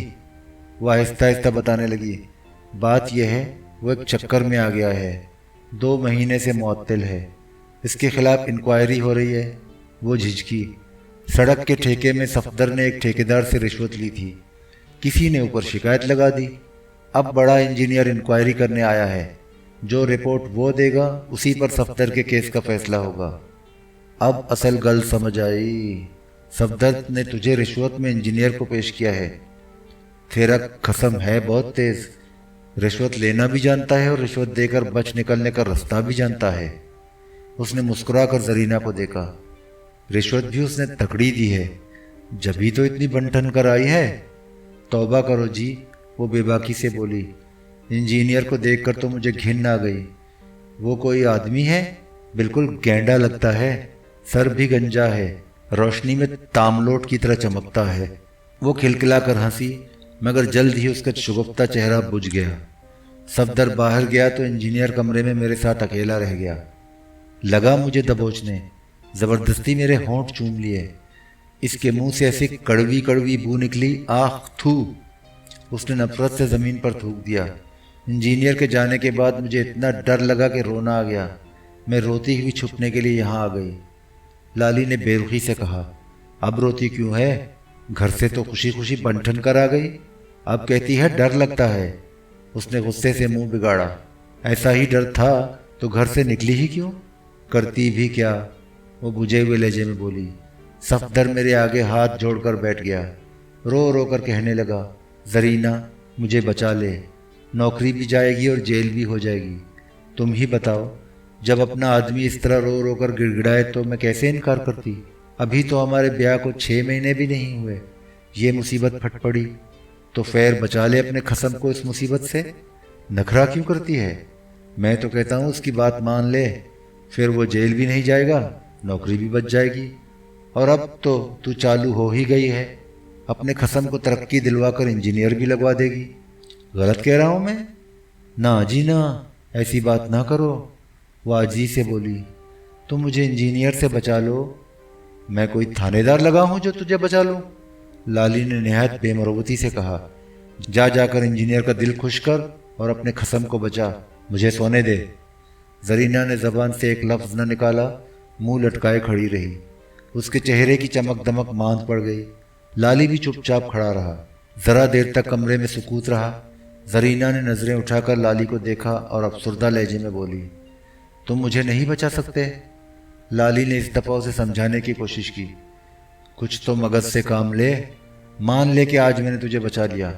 وہ آہستہ آہستہ بتانے لگی۔ بات یہ ہے وہ ایک چکر میں آ گیا ہے، 2 مہینے سے معطل ہے، اس کے خلاف انکوائری ہو رہی ہے۔ وہ جھجکی۔ سڑک کے ٹھیکے میں صفدر نے ایک ٹھیکیدار سے رشوت لی تھی، کسی نے اوپر شکایت لگا دی، اب بڑا انجینئر انکوائری کرنے آیا ہے، جو رپورٹ وہ دے گا اسی پر صفدر کے کیس کا فیصلہ ہوگا۔ اب اصل گل سمجھ آئی، صفدر نے تجھے رشوت میں انجینئر کو پیش کیا ہے۔ تیرا قسم ہے بہت تیز، رشوت لینا بھی جانتا ہے اور رشوت دے کر بچ نکلنے کا رستہ بھی جانتا ہے۔ اس نے مسکرا کر زرینہ کو دیکھا۔ رشوت بھی اس نے تکڑی دی ہے، جبھی تو اتنی بنٹن کر آئی ہے۔ توبہ کرو جی، وہ بے باکی سے بولی۔ انجینئر کو دیکھ کر تو مجھے گھن آ گئی، وہ کوئی آدمی ہے؟ بالکل گینڈا لگتا ہے، سر بھی گنجا ہے، روشنی میں تاملوٹ کی طرح چمکتا ہے۔ وہ کھلکھلا کر ہنسی، مگر جلد ہی اس کا شگفتہ چہرہ بجھ گیا۔ صفدر باہر گیا تو انجینئر کمرے میں میرے ساتھ اکیلا رہ گیا۔ لگا مجھے دبوچنے، زبردستی میرے ہونٹ چوم لیے، اس کے منہ سے ایسی کڑوی کڑوی بو نکلی، آخ تھو! اس نے نفرت سے زمین پر تھوک دیا۔ انجینئر کے جانے کے بعد مجھے اتنا ڈر لگا کہ رونا آ گیا، میں روتی ہوئی چھپنے کے لیے یہاں آ گئی۔ لالی نے بے رخی سے کہا، اب روتی کیوں ہے؟ گھر سے تو خوشی خوشی بنٹھن کر آ گئی، اب کہتی ہے ڈر لگتا ہے۔ اس نے غصے سے منہ بگاڑا۔ ایسا ہی ڈر تھا تو گھر سے نکلی ہی کیوں؟ کرتی بھی کیا؟ وہ بجھے ہوئے لہجے میں بولی۔ صفدر میرے آگے ہاتھ جوڑ کر بیٹھ گیا، رو رو کر کہنے لگا، زرینہ مجھے بچا لے، نوکری بھی جائے گی اور جیل بھی ہو جائے گی۔ تم ہی بتاؤ، جب اپنا آدمی اس طرح رو رو کر گڑ گڑائے تو میں کیسے انکار کرتی؟ ابھی تو ہمارے بیاہ کو 6 مہینے بھی نہیں ہوئے، یہ مصیبت پھٹ پڑی تو خیر بچا لے اپنے خصم کو اس مصیبت سے۔ نخرا کیوں کرتی ہے؟ میں تو کہتا ہوں اس کی بات مان لے، پھر وہ جیل بھی نہیں جائے گا، نوکری بھی بچ جائے گی، اور اب تو چالو ہو ہی گئی ہے، اپنے خصم کو ترقی دلوا کر انجینئر بھی لگوا دے گی۔ غلط کہہ رہا ہوں میں؟ نہ جی نہ، ایسی بات نہ کرو، وہ عاجزی سے بولی۔ تم مجھے انجینئر سے بچا لو، میں کوئی تھانے دار لگا ہوں جو تجھے بچا لوں؟ لالی نے نہایت بے مروتی سے کہا، جا کر انجینئر کا دل خوش کر اور اپنے خصم کو بچا، مجھے سونے دے۔ زرینہ نے زبان سے ایک لفظ نہ نکالا، منہ لٹکائے کھڑی رہی۔ اس کے چہرے کی چمک دمک ماند پڑ گئی۔ لالی بھی چپ چاپ کھڑا رہا۔ ذرا دیر تک کمرے میں سکوت رہا۔ زرینہ نے نظریں اٹھا کر لالی کو دیکھا اور افسردہ لہجے میں بولی، تم مجھے نہیں بچا سکتے؟ لالی نے اس دفعہ اسے سمجھانے کی کوشش کی، کچھ تو مغز سے کام لے، مان لے کہ آج میں نے تجھے بچا لیا،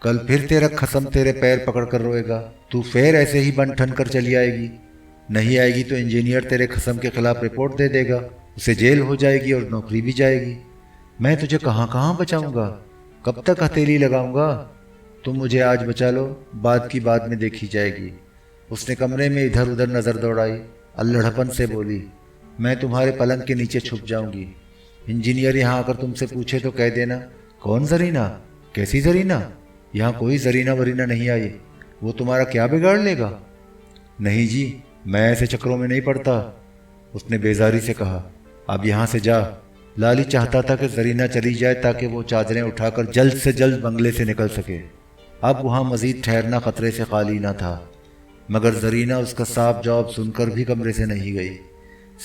کل پھر تیرا خصم تیرے پیر پکڑ کر روئے گا، تو پھر ایسے ہی بن ٹھن کر چلی آئے گی، نہیں آئے گی تو انجینئر تیرے خصم کے خلاف رپورٹ دے دے گا، اسے جیل ہو جائے گی اور نوکری بھی جائے گی، میں تجھے کہاں کہاں بچاؤں گا، کب تک ہتھیلی لگاؤں گا؟ تم مجھے آج بچا لو، بعد کی بعد میں دیکھی جائے گی۔ اس نے کمرے میں ادھر ادھر نظر دوڑائی، اللڑھپن سے بولی، میں تمہارے پلنگ کے نیچے چھپ جاؤں گی، انجینئر یہاں آ کر تم سے پوچھے تو کہہ دینا، کون زرینہ؟ کیسی زرینہ؟ یہاں کوئی زرینہ ورینہ نہیں آئی، وہ تمہارا کیا بگاڑ لے گا؟ نہیں جی، میں ایسے چکروں میں نہیں پڑتا، اس نے بیزاری سے کہا، اب یہاں سے جا۔ لالی چاہتا تھا کہ زرینہ چلی جائے تاکہ وہ چادریں اٹھا کر جلد سے جلد بنگلے سے نکل سکے، اب وہاں مزید ٹھہرنا خطرے سے خالی نہ تھا، مگر زرینہ اس کا صاف جواب سن کر بھی کمرے سے نہیں گئی،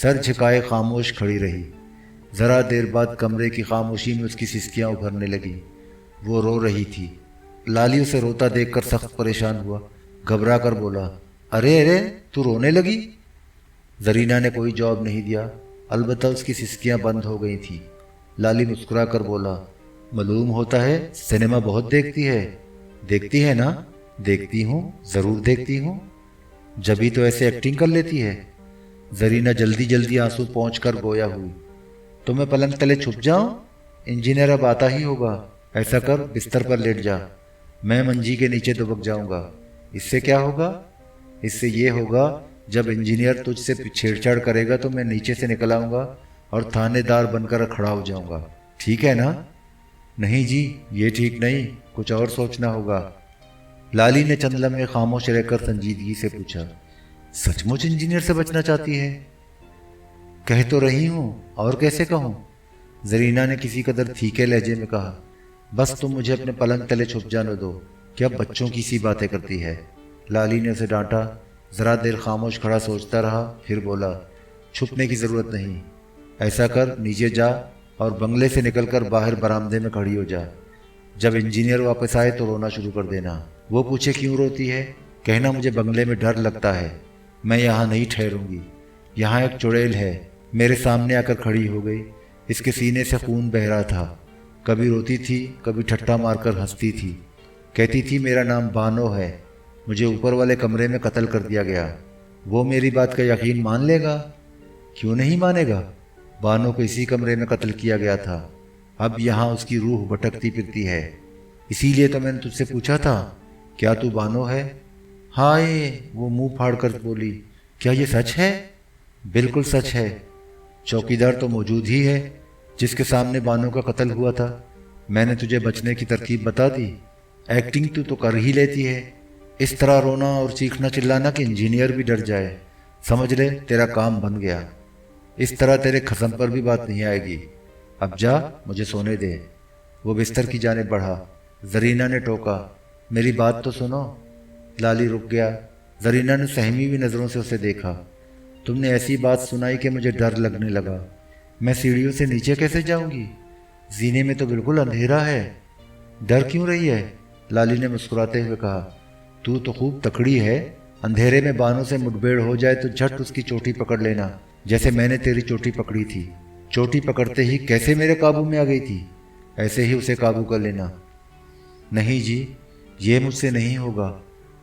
سر جھکائے خاموش کھڑی رہی۔ ذرا دیر بعد کمرے کی خاموشی میں اس کی سسکیاں ابھرنے لگی، وہ رو رہی تھی، लाली उसे रोता देखकर सख्त परेशान हुआ। घबरा कर बोला, अरे अरे तू रोने लगी? जरीना ने कोई जवाब नहीं दिया, अलबत्ता उसकी सिसकियां बंद हो गई थी। लाली मुस्कुरा कर बोला, मालूम होता है सिनेमा बहुत देखती है। देखती है ना? देखती हूँ, ज़रूर देखती हूँ। जभी तो ऐसे एक्टिंग कर लेती है। जरीना जल्दी जल्दी आंसू पहुँच कर गोया हुई। तो मैं पलंग तले छुप जाऊं? इंजीनियर अब आता ही होगा। ऐसा कर, बिस्तर पर लेट जा, मैं मंजी के नीचे दुबक जाऊंगा। इससे क्या होगा? इससे ये होगा, जब इंजीनियर तुझसे छेड़छाड़ करेगा तो मैं नीचे से निकल आऊंगा और थानेदार बनकर खड़ा हो जाऊंगा। ठीक है ना? नहीं जी, ये ठीक नहीं, कुछ और सोचना होगा। लाली ने चंद लम्हे खामोश रहकर संजीदगी से पूछा, सचमुच इंजीनियर से बचना चाहती है? कह तो रही हूं, और कैसे कहूं? जरीना ने किसी कदर फीके लहजे में कहा, बस तुम मुझे अपने पलंग तले छुप जाने दो, क्या बच्चों की सी बातें करती है। लाली ने उसे डांटा। जरा देर खामोश खड़ा सोचता रहा, फिर बोला, छुपने की जरूरत नहीं। ऐसा कर, नीचे जा और बंगले से निकलकर बाहर बरामदे में खड़ी हो जा। जब इंजीनियर वापस आए तो रोना शुरू कर देना। वो पूछे क्यों रोती है, कहना मुझे बंगले में डर लगता है, मैं यहाँ नहीं ठहरूंगी। यहाँ एक चुड़ैल है, मेरे सामने आकर खड़ी हो गई। इसके सीने से खून बह रहा था। कभी रोती थी, कभी ठट्ठा मारकर हंसती थी। कहती थी मेरा नाम बानो है, मुझे ऊपर वाले कमरे में कत्ल कर दिया गया। वो मेरी बात का यकीन मान लेगा? क्यों नहीं मानेगा? बानो को इसी कमरे में कत्ल किया गया था। अब यहाँ उसकी रूह भटकती फिरती है। इसीलिए तो मैंने तुझसे पूछा था, क्या तू बानो है? हाय, वो मुंह फाड़ कर बोली, क्या ये सच है? बिल्कुल सच है। चौकीदार तो मौजूद ही है जिसके सामने बानो का कत्ल हुआ था। मैंने तुझे बचने की तरकीब बता दी। एक्टिंग तू तो कर ही लेती है, इस तरह रोना और चीखना चिल्लाना कि इंजीनियर भी डर जाए। समझ ले, तेरा काम बन गया। इस तरह तेरे खसम पर भी बात नहीं आएगी। अब जा, मुझे सोने दे। वो बिस्तर की जानिब बढ़ा। जरीना ने टोका, मेरी बात तो सुनो। लाली रुक गया। जरीना ने सहमी हुई नज़रों से उसे देखा। तुमने ऐसी बात सुनाई कि मुझे डर लगने लगा। मैं सीढ़ियों से नीचे कैसे जाऊंगी? जीने में तो बिल्कुल अंधेरा है। डर क्यों रही है? लाली ने मुस्कुराते हुए कहा, तू तो खूब तकड़ी है। अंधेरे में बानों से मुठभेड़ हो जाए तो झट उसकी चोटी पकड़ लेना, जैसे मैंने तेरी चोटी पकड़ी थी। चोटी पकड़ते ही कैसे मेरे काबू में आ गई थी, ऐसे ही उसे काबू कर लेना। नहीं जी, ये मुझसे नहीं होगा।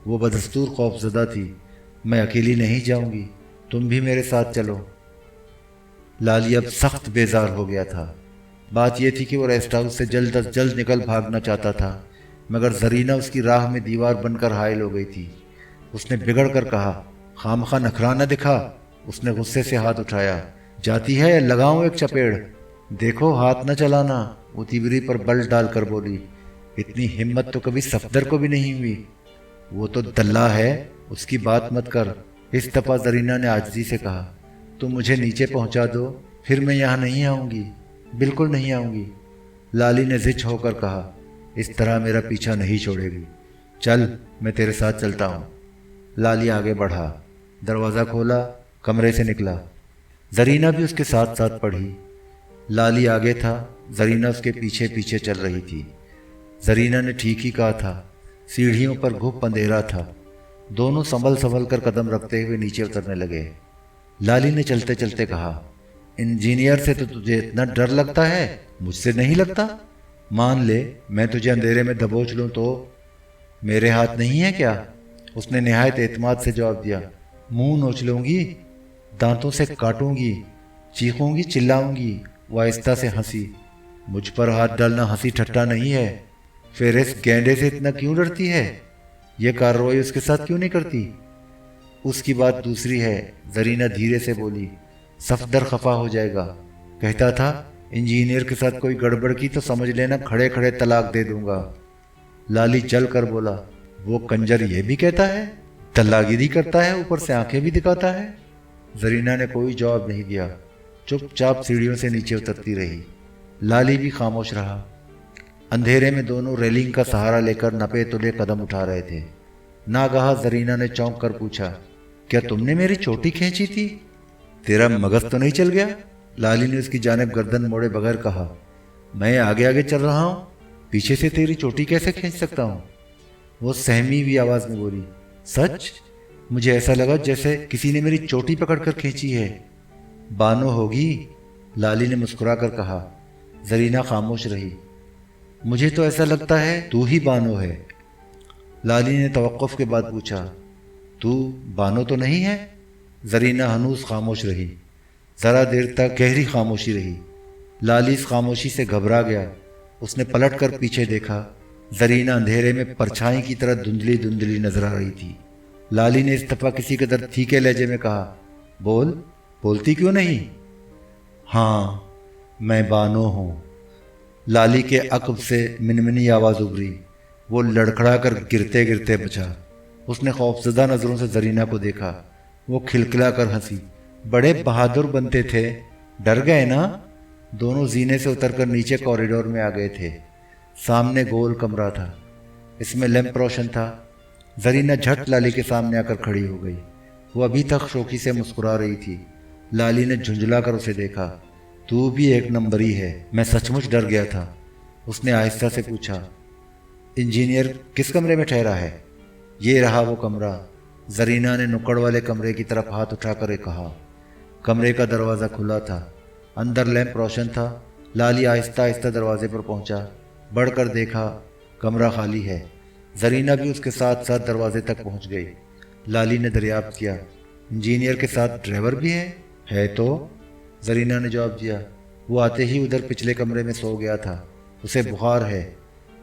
वो बदस्तूर खौफजदा थी। मैं अकेली नहीं जाऊंगी, तुम भी मेरे साथ चलो। लाली अब सख्त बेजार हो गया था। बात यह थी कि वो रेस्ट हाउस से जल्द अज जल्द निकल भागना चाहता था, मगर जरीना उसकी राह में दीवार बनकर हायल हो गई थी। उसने बिगड़ कर कहा, खामखा नखरा न दिखा। उसने गुस्से से हाथ उठाया। जाती है, लगाऊं एक चपेड़? देखो, हाथ न चलाना, वो तिबरी पर बल डालकर बोली। इतनी हिम्मत तो कभी सफदर को भी नहीं हुई। वो तो दल्ला है, उसकी बात मत कर। इस दफा जरीना ने आजिज़ी से कहा, तुम मुझे नीचे पहुंचा दो, फिर मैं यहाँ नहीं आऊँगी, बिल्कुल नहीं आऊँगी। लाली ने जिच होकर कहा, इस तरह मेरा पीछा नहीं छोड़ेगी। चल, मैं तेरे साथ चलता हूँ। लाली आगे बढ़ा, दरवाज़ा खोला, कमरे से निकला। जरीना भी उसके साथ साथ पढ़ी। लाली आगे था, जरीना उसके पीछे पीछे चल रही थी। जरीना ने ठीक ही कहा था, सीढ़ियों पर घुप अंधेरा था। दोनों संभल संभल कर कदम रखते हुए नीचे उतरने लगे। लाली ने चलते चलते कहा, इंजीनियर से तो तुझे इतना डर लगता है, मुझसे नहीं लगता। मान ले मैं तुझे अंधेरे में दबोच लूँ तो मेरे हाथ नहीं है क्या? उसने निहायत एतमाद से जवाब दिया। मुंह नोच लूँगी, दांतों से काटूंगी, चीखूंगी, चिल्लाऊंगी। वो आहिस्ता से हंसी। मुझ पर हाथ डालना हंसी ठट्टा नहीं है। फिर इस गैंडे से इतना क्यों डरती है? ये कार्रवाई उसके साथ क्यों नहीं करती? उसकी बात दूसरी है, जरीना धीरे से बोली। सफदर खफा हो जाएगा। कहता था इंजीनियर के साथ कोई गड़बड़ की तो समझ लेना खड़े खड़े तलाक दे दूंगा। लाली जल कर बोला, वो कंजर ये भी कहता है, दल्लागिरी करता है, ऊपर से आंखें भी दिखाता है। जरीना ने कोई जवाब नहीं दिया, चुपचाप सीढ़ियों से नीचे उतरती रही। लाली भी खामोश रहा। अंधेरे में दोनों रेलिंग का सहारा लेकर नपे तुले कदम उठा रहे थे। नागहा जरीना ने चौंक कर पूछा, क्या तुमने मेरी चोटी खींची थी? तेरा मगज तो नहीं चल गया? लाली ने उसकी जानिब गर्दन मोड़े बगैर कहा, मैं आगे आगे चल रहा हूँ, पीछे से तेरी चोटी कैसे खींच सकता हूँ? वो सहमी हुई आवाज में बोली। सच? मुझे ऐसा लगा जैसे किसी ने मेरी चोटी पकड़कर खींची है। बानो होगी, लाली ने मुस्कुराकर कहा। जरीना खामोश रही। मुझे तो ऐसा लगता है तू ही बानो है, लाली ने तवक्कुफ के बाद पूछा। तू बानो तो नहीं है? जरीना हनूस खामोश रही। जरा देर तक गहरी खामोशी रही। लाली इस खामोशी से घबरा गया। उसने पलट कर पीछे देखा। जरीना अंधेरे में परछाई की तरह धुंधली धुंधली नजर आ रही थी। लाली ने इस दफा किसी कदर फीके लहजे में कहा, बोलती क्यों नहीं? हाँ, मैं बानो हूँ। लाली के अकब से मिनमिनी आवाज उभरी। वो लड़खड़ा कर गिरते गिरते बचा। उसने खौफजदा नजरों से जरीना को देखा। वो खिलखिला कर हंसी। बड़े बहादुर बनते थे, डर गए ना? दोनों जीने से उतरकर नीचे कॉरिडोर में आ गए थे। सामने गोल कमरा था, इसमें लैंप रोशन था। जरीना झट लाली के सामने आकर खड़ी हो गई। वो अभी तक शौकी से मुस्कुरा रही थी। लाली ने झुंझला कर उसे देखा। तू भी एक नंबरी है, मैं सचमुच डर गया था। उसने आहिस्ता से पूछा, इंजीनियर किस कमरे में ठहरा है? ये रहा वो कमरा। जरीना ने नुक्कड़ वाले कमरे की तरफ हाथ उठाकर कहा। कमरे का दरवाज़ा खुला था, अंदर लैंप रोशन था। लाली आहिस्ता आहिस्ता दरवाजे पर पहुंचा। बढ़कर देखा, कमरा खाली है। जरीना भी उसके साथ साथ दरवाजे तक पहुंच गई। लाली ने दरियाफ्त किया, इंजीनियर के साथ ड्राइवर भी है तो? जरीना ने जवाब दिया। वो आते ही उधर पिछले कमरे में सो गया था, उसे बुखार है।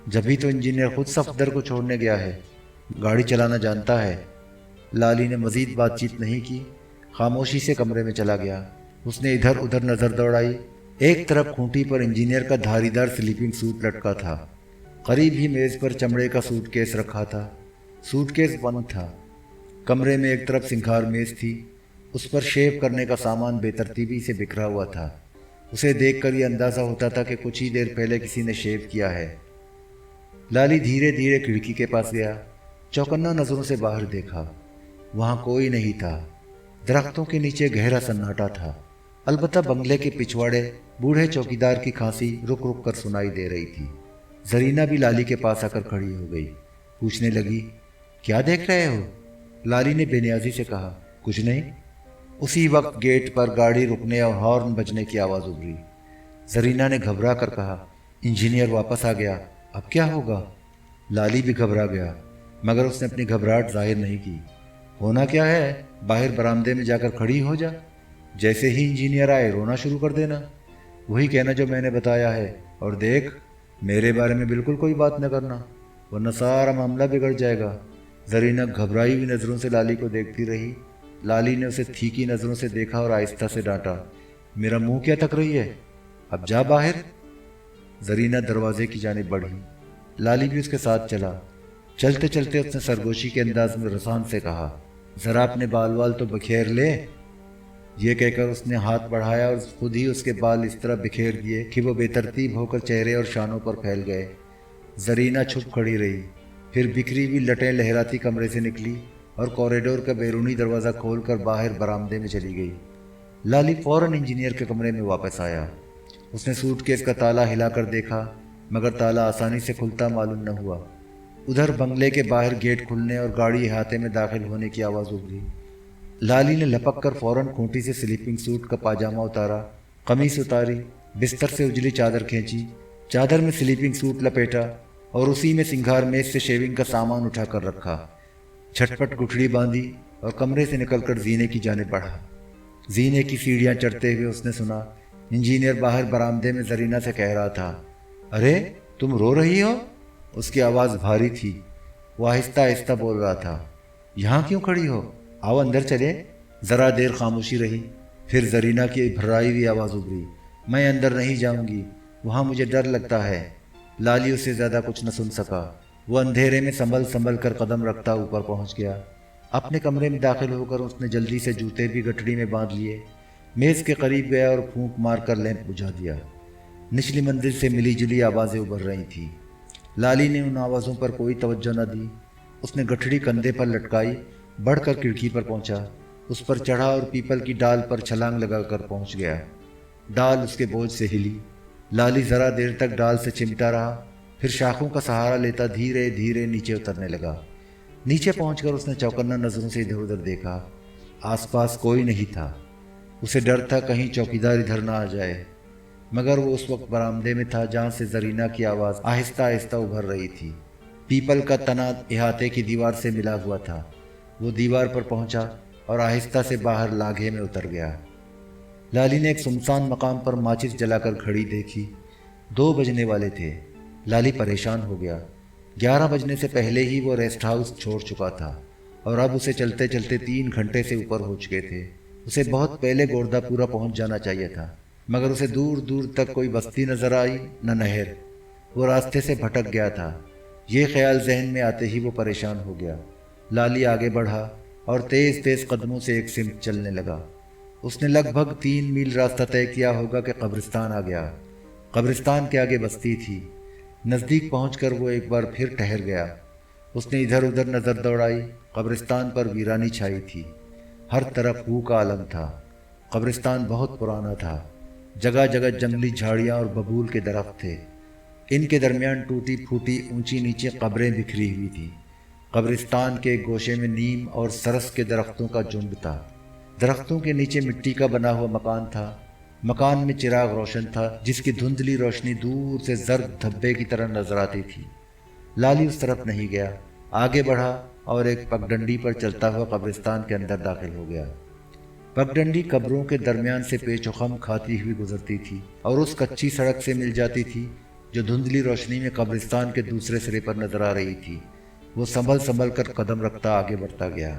जभी तो इंजीनियर खुद सफदर को छोड़ने गया है, गाड़ी चलाना जानता है। लाली ने मजीद बातचीत नहीं की, खामोशी से कमरे में चला गया। उसने इधर उधर नज़र दौड़ाई। एक तरफ खूंटी पर इंजीनियर का धारीदार स्लीपिंग सूट लटका था। करीब ही मेज़ पर चमड़े का सूटकेस रखा था। सूटकेस बंद था। कमरे में एक तरफ सिंगार मेज़ थी, उस पर शेव करने का सामान बेतरतीबी से बिखरा हुआ था। उसे देखकर ये अंदाज़ा होता था कि कुछ ही देर पहले किसी ने शेव किया है। लाली धीरे धीरे खिड़की के पास गया। चौकन्ना नज़रों से बाहर देखा, वहाँ कोई नहीं था। दरख्तों के नीचे गहरा सन्नाटा था। अलबत्ता बंगले के पिछवाड़े बूढ़े चौकीदार की खांसी रुक रुक कर सुनाई दे रही थी। जरीना भी लाली के पास आकर खड़ी हो गई। पूछने लगी, क्या देख रहे हो? लाली ने बेनियाजी से कहा, कुछ नहीं। उसी वक्त गेट पर गाड़ी रुकने और हॉर्न बजने की आवाज़ उभरी। जरीना ने घबरा कर कहा, इंजीनियर वापस आ गया, अब क्या होगा? लाली भी घबरा गया, मगर उसने अपनी घबराहट जाहिर नहीं की। होना क्या है, बाहर बरामदे में जाकर खड़ी हो जा। जैसे ही इंजीनियर आए रोना शुरू कर देना। वही कहना जो मैंने बताया है, और देख, मेरे बारे में बिल्कुल कोई बात न करना, वरना सारा मामला बिगड़ जाएगा। जरीना घबराई हुई नज़रों से लाली को देखती रही। लाली ने उसे तीखी नज़रों से देखा और आहिस्ता से डांटा, मेरा मुंह क्या तक रही है, अब जा बाहर। जरीना दरवाजे की जानिब बढ़ी। लाली भी उसके साथ चला। चलते चलते उसने सरगोशी के अंदाज में रसान से कहा, ज़रा अपने बाल वाल तो बिखेर ले। ये कहकर उसने हाथ बढ़ाया और खुद ही उसके बाल इस तरह बिखेर दिए कि वो बेतरतीब होकर चेहरे और शानों पर फैल गए। जरीना छुप खड़ी रही, फिर बिखरी हुई लटें लहराती कमरे से निकली और कॉरिडोर का बैरूनी दरवाज़ा खोलकर बाहर बरामदे में चली गई। लाली फौरन इंजीनियर के कमरे में वापस आया। उसने सूटकेस का ताला हिलाकर देखा, मगर ताला आसानी से खुलता मालूम न हुआ। उधर बंगले के बाहर गेट खुलने और गाड़ी अहाते में दाखिल होने की आवाज़ उभरी। लाली ने लपक कर फौरन खूंटी से स्लीपिंग सूट का पाजामा उतारा, कमीज उतारी, बिस्तर से उजली चादर खींची, चादर में स्लीपिंग सूट लपेटा और उसी में सिंगार मेज से शेविंग का सामान उठाकर रखा। झटपट गुठड़ी बांधी और कमरे से निकलकर जीने की जानिब बढ़ा। जीने की सीढ़ियाँ चढ़ते हुए उसने सुना, इंजीनियर बाहर बरामदे में जरीना से कह रहा था, अरे तुम रो रही हो? उसकी आवाज़ भारी थी। वो आहिस्ता आहिस्ता बोल रहा था, यहाँ क्यों खड़ी हो, आओ अंदर चले। ज़रा देर खामोशी रही, फिर जरीना की भर्राई हुई आवाज़ उभरी, मैं अंदर नहीं जाऊंगी, वहाँ मुझे डर लगता है। लाली उससे ज़्यादा कुछ न सुन सका। वो अंधेरे में संभल संभल कर कदम रखता ऊपर पहुँच गया। अपने कमरे में दाखिल होकर उसने जल्दी से जूते भी गठड़ी में बांध लिए। मेज़ के करीब गया और फूंक मारकर लैंप बुझा दिया। निचली मंजिल से मिली जुली आवाज़ें उभर रही थीं। लाली ने उन आवाज़ों पर कोई तवज्जो न दी। उसने गठड़ी कंधे पर लटकाई, बढ़कर खिड़की पर पहुंचा, उस पर चढ़ा और पीपल की डाल पर छलांग लगाकर पहुंच गया। डाल उसके बोझ से हिली। लाली ज़रा देर तक डाल से चिमटा रहा, پھر شاخوں کا سہارا لیتا دھیرے دھیرے نیچے اترنے لگا۔ نیچے پہنچ کر اس نے چوکنا نظروں سے ادھر ادھر دیکھا۔ آس پاس کوئی نہیں تھا۔ اسے ڈر تھا کہیں چوکیدار ادھر نہ آ جائے، مگر وہ اس وقت برآمدے میں تھا جہاں سے زرینہ کی آواز آہستہ آہستہ ابھر رہی تھی۔ پیپل کا تنا احاطے کی دیوار سے ملا ہوا تھا۔ وہ دیوار پر پہنچا اور آہستہ سے باہر لاگھے میں اتر گیا۔ لالی نے ایک سنسان مقام پر ماچس جلا کر گھڑی دیکھی۔ 2 بجنے والے تھے۔ لالی پریشان ہو گیا۔ 11 بجنے سے پہلے ہی وہ ریسٹ ہاؤس چھوڑ چکا تھا اور اب اسے چلتے چلتے 3 گھنٹے سے اوپر ہو چکے تھے۔ اسے بہت پہلے گوردہ پورا پہنچ جانا چاہیے تھا، مگر اسے دور دور تک کوئی بستی نظر آئی نہ نہر۔ وہ راستے سے بھٹک گیا تھا۔ یہ خیال ذہن میں آتے ہی وہ پریشان ہو گیا۔ لالی آگے بڑھا اور تیز تیز قدموں سے ایک سمت چلنے لگا۔ اس نے لگ بھگ 3 میل راستہ طے کیا ہوگا کہ قبرستان آ گیا۔ قبرستان کے آگے بستی تھی۔ نزدیک پہنچ کر وہ ایک بار پھر ٹھہر گیا۔ اس نے ادھر ادھر نظر دوڑائی۔ قبرستان پر ویرانی چھائی تھی۔ ہر طرف بو کا عالم تھا۔ قبرستان بہت پرانا تھا۔ جگہ جگہ جنگلی جھاڑیاں اور ببول کے درخت تھے۔ ان کے درمیان ٹوٹی پھوٹی اونچی نیچے قبریں بکھری ہوئی تھیں۔ قبرستان کے گوشے میں نیم اور سرس کے درختوں کا جھنڈ تھا۔ درختوں کے نیچے مٹی کا بنا ہوا مکان تھا۔ مکان میں چراغ روشن تھا جس کی دھندلی روشنی دور سے زرد دھبے کی طرح نظر آتی تھی۔ لالی اس طرف نہیں گیا، آگے بڑھا اور ایک پگڈنڈی پر چلتا ہوا قبرستان کے اندر داخل ہو گیا۔ پگڈنڈی قبروں کے درمیان سے پیچ و خم کھاتی ہوئی گزرتی تھی اور اس کچی سڑک سے مل جاتی تھی جو دھندلی روشنی میں قبرستان کے دوسرے سرے پر نظر آ رہی تھی۔ وہ سنبھل کر قدم رکھتا آگے بڑھتا گیا۔